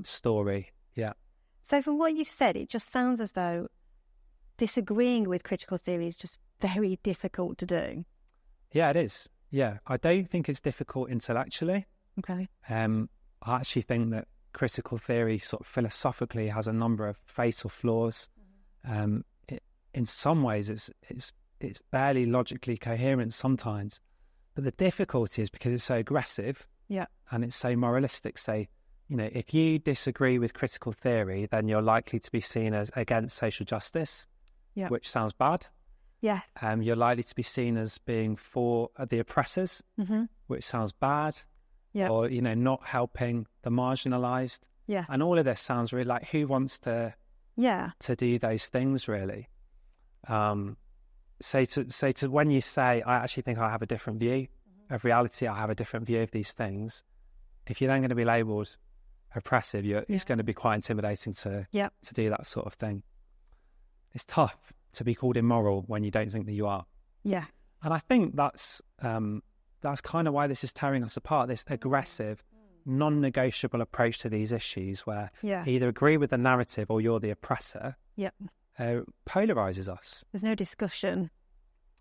story. Yeah. So from what you've said, it just sounds as though disagreeing with critical theory is just very difficult to do. Yeah, it is. Yeah. I don't think it's difficult intellectually. Okay. I actually think that critical theory sort of philosophically has a number of fatal flaws. In some ways, it's barely logically coherent sometimes. But the difficulty is because it's so aggressive and it's so moralistic. So, if you disagree with critical theory, then you're likely to be seen as against social justice, which sounds bad. Yeah. You're likely to be seen as being for the oppressors, which sounds bad. Yeah. Or, not helping the marginalised. Yeah. And all of this sounds really like, who wants to do those things, really? So to when you say, I actually think I have a different view of reality, I have a different view of these things, if you're then going to be labelled oppressive, it's going to be quite intimidating to do that sort of thing. It's tough to be called immoral when you don't think that you are. Yeah. And I think that's kind of why this is tearing us apart, this aggressive, non-negotiable approach to these issues where either agree with the narrative or you're the oppressor. Yeah. Polarizes us. There's no discussion.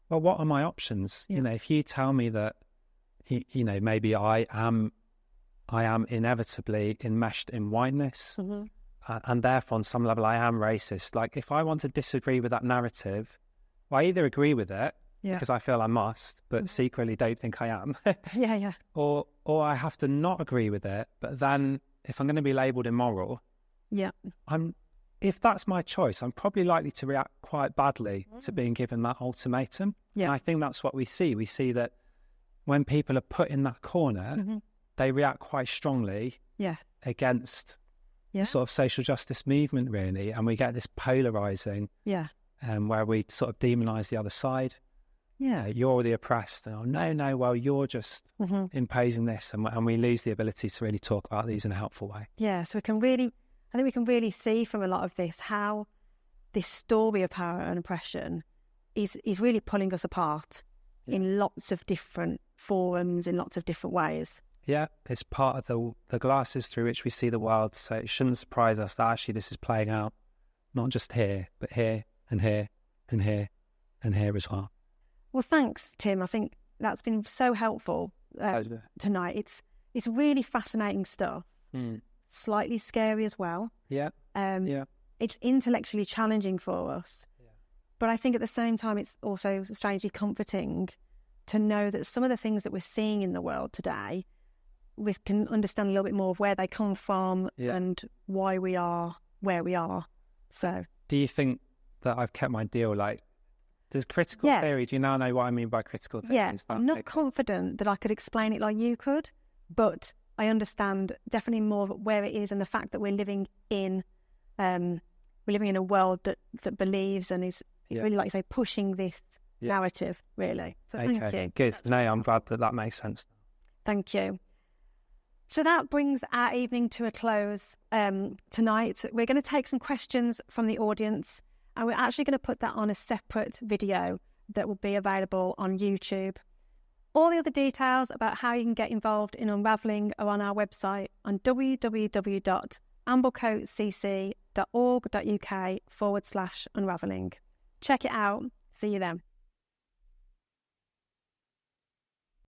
Well, what are my options? Yeah. If you tell me that, maybe I am inevitably enmeshed in whiteness, and therefore on some level I am racist. Like, if I want to disagree with that narrative, well, I either agree with it because I feel I must, but secretly don't think I am. Or I have to not agree with it. But then, if I'm going to be labelled immoral, if that's my choice, I'm probably likely to react quite badly to being given that ultimatum. Yeah. And I think that's what we see. We see that when people are put in that corner, they react quite strongly against the sort of social justice movement, really. And we get this polarising where we sort of demonise the other side. Yeah, you're the oppressed. Oh, no, well, you're just imposing this. And we lose the ability to really talk about these in a helpful way. Yeah, so I think we can really see from a lot of this how this story of power and oppression is really pulling us apart in lots of different forums, in lots of different ways. Yeah, it's part of the glasses through which we see the world. So it shouldn't surprise us that actually this is playing out, not just here, but here and here and here and here as well. Well, thanks, Tim. I think that's been so helpful tonight. It's really fascinating stuff. Slightly scary as well. Yeah. It's intellectually challenging for us. Yeah. But I think at the same time, it's also strangely comforting to know that some of the things that we're seeing in the world today, we can understand a little bit more of where they come from and why we are where we are. So, do you think that I've kept my deal? Like, does critical theory, do you now know what I mean by critical theory? Yeah, I'm not confident that I could explain it like you could, but I understand definitely more of where it is and the fact that we're living in a world that believes and is really, like you say, pushing this narrative, really. So thank you. Good. No, I'm glad that makes sense. Thank you. So that brings our evening to a close tonight. We're going to take some questions from the audience, and we're actually going to put that on a separate video that will be available on YouTube. All the other details about how you can get involved in Unravelling are on our website on www.amblecocc.org.uk/unravelling. Check it out. See you then.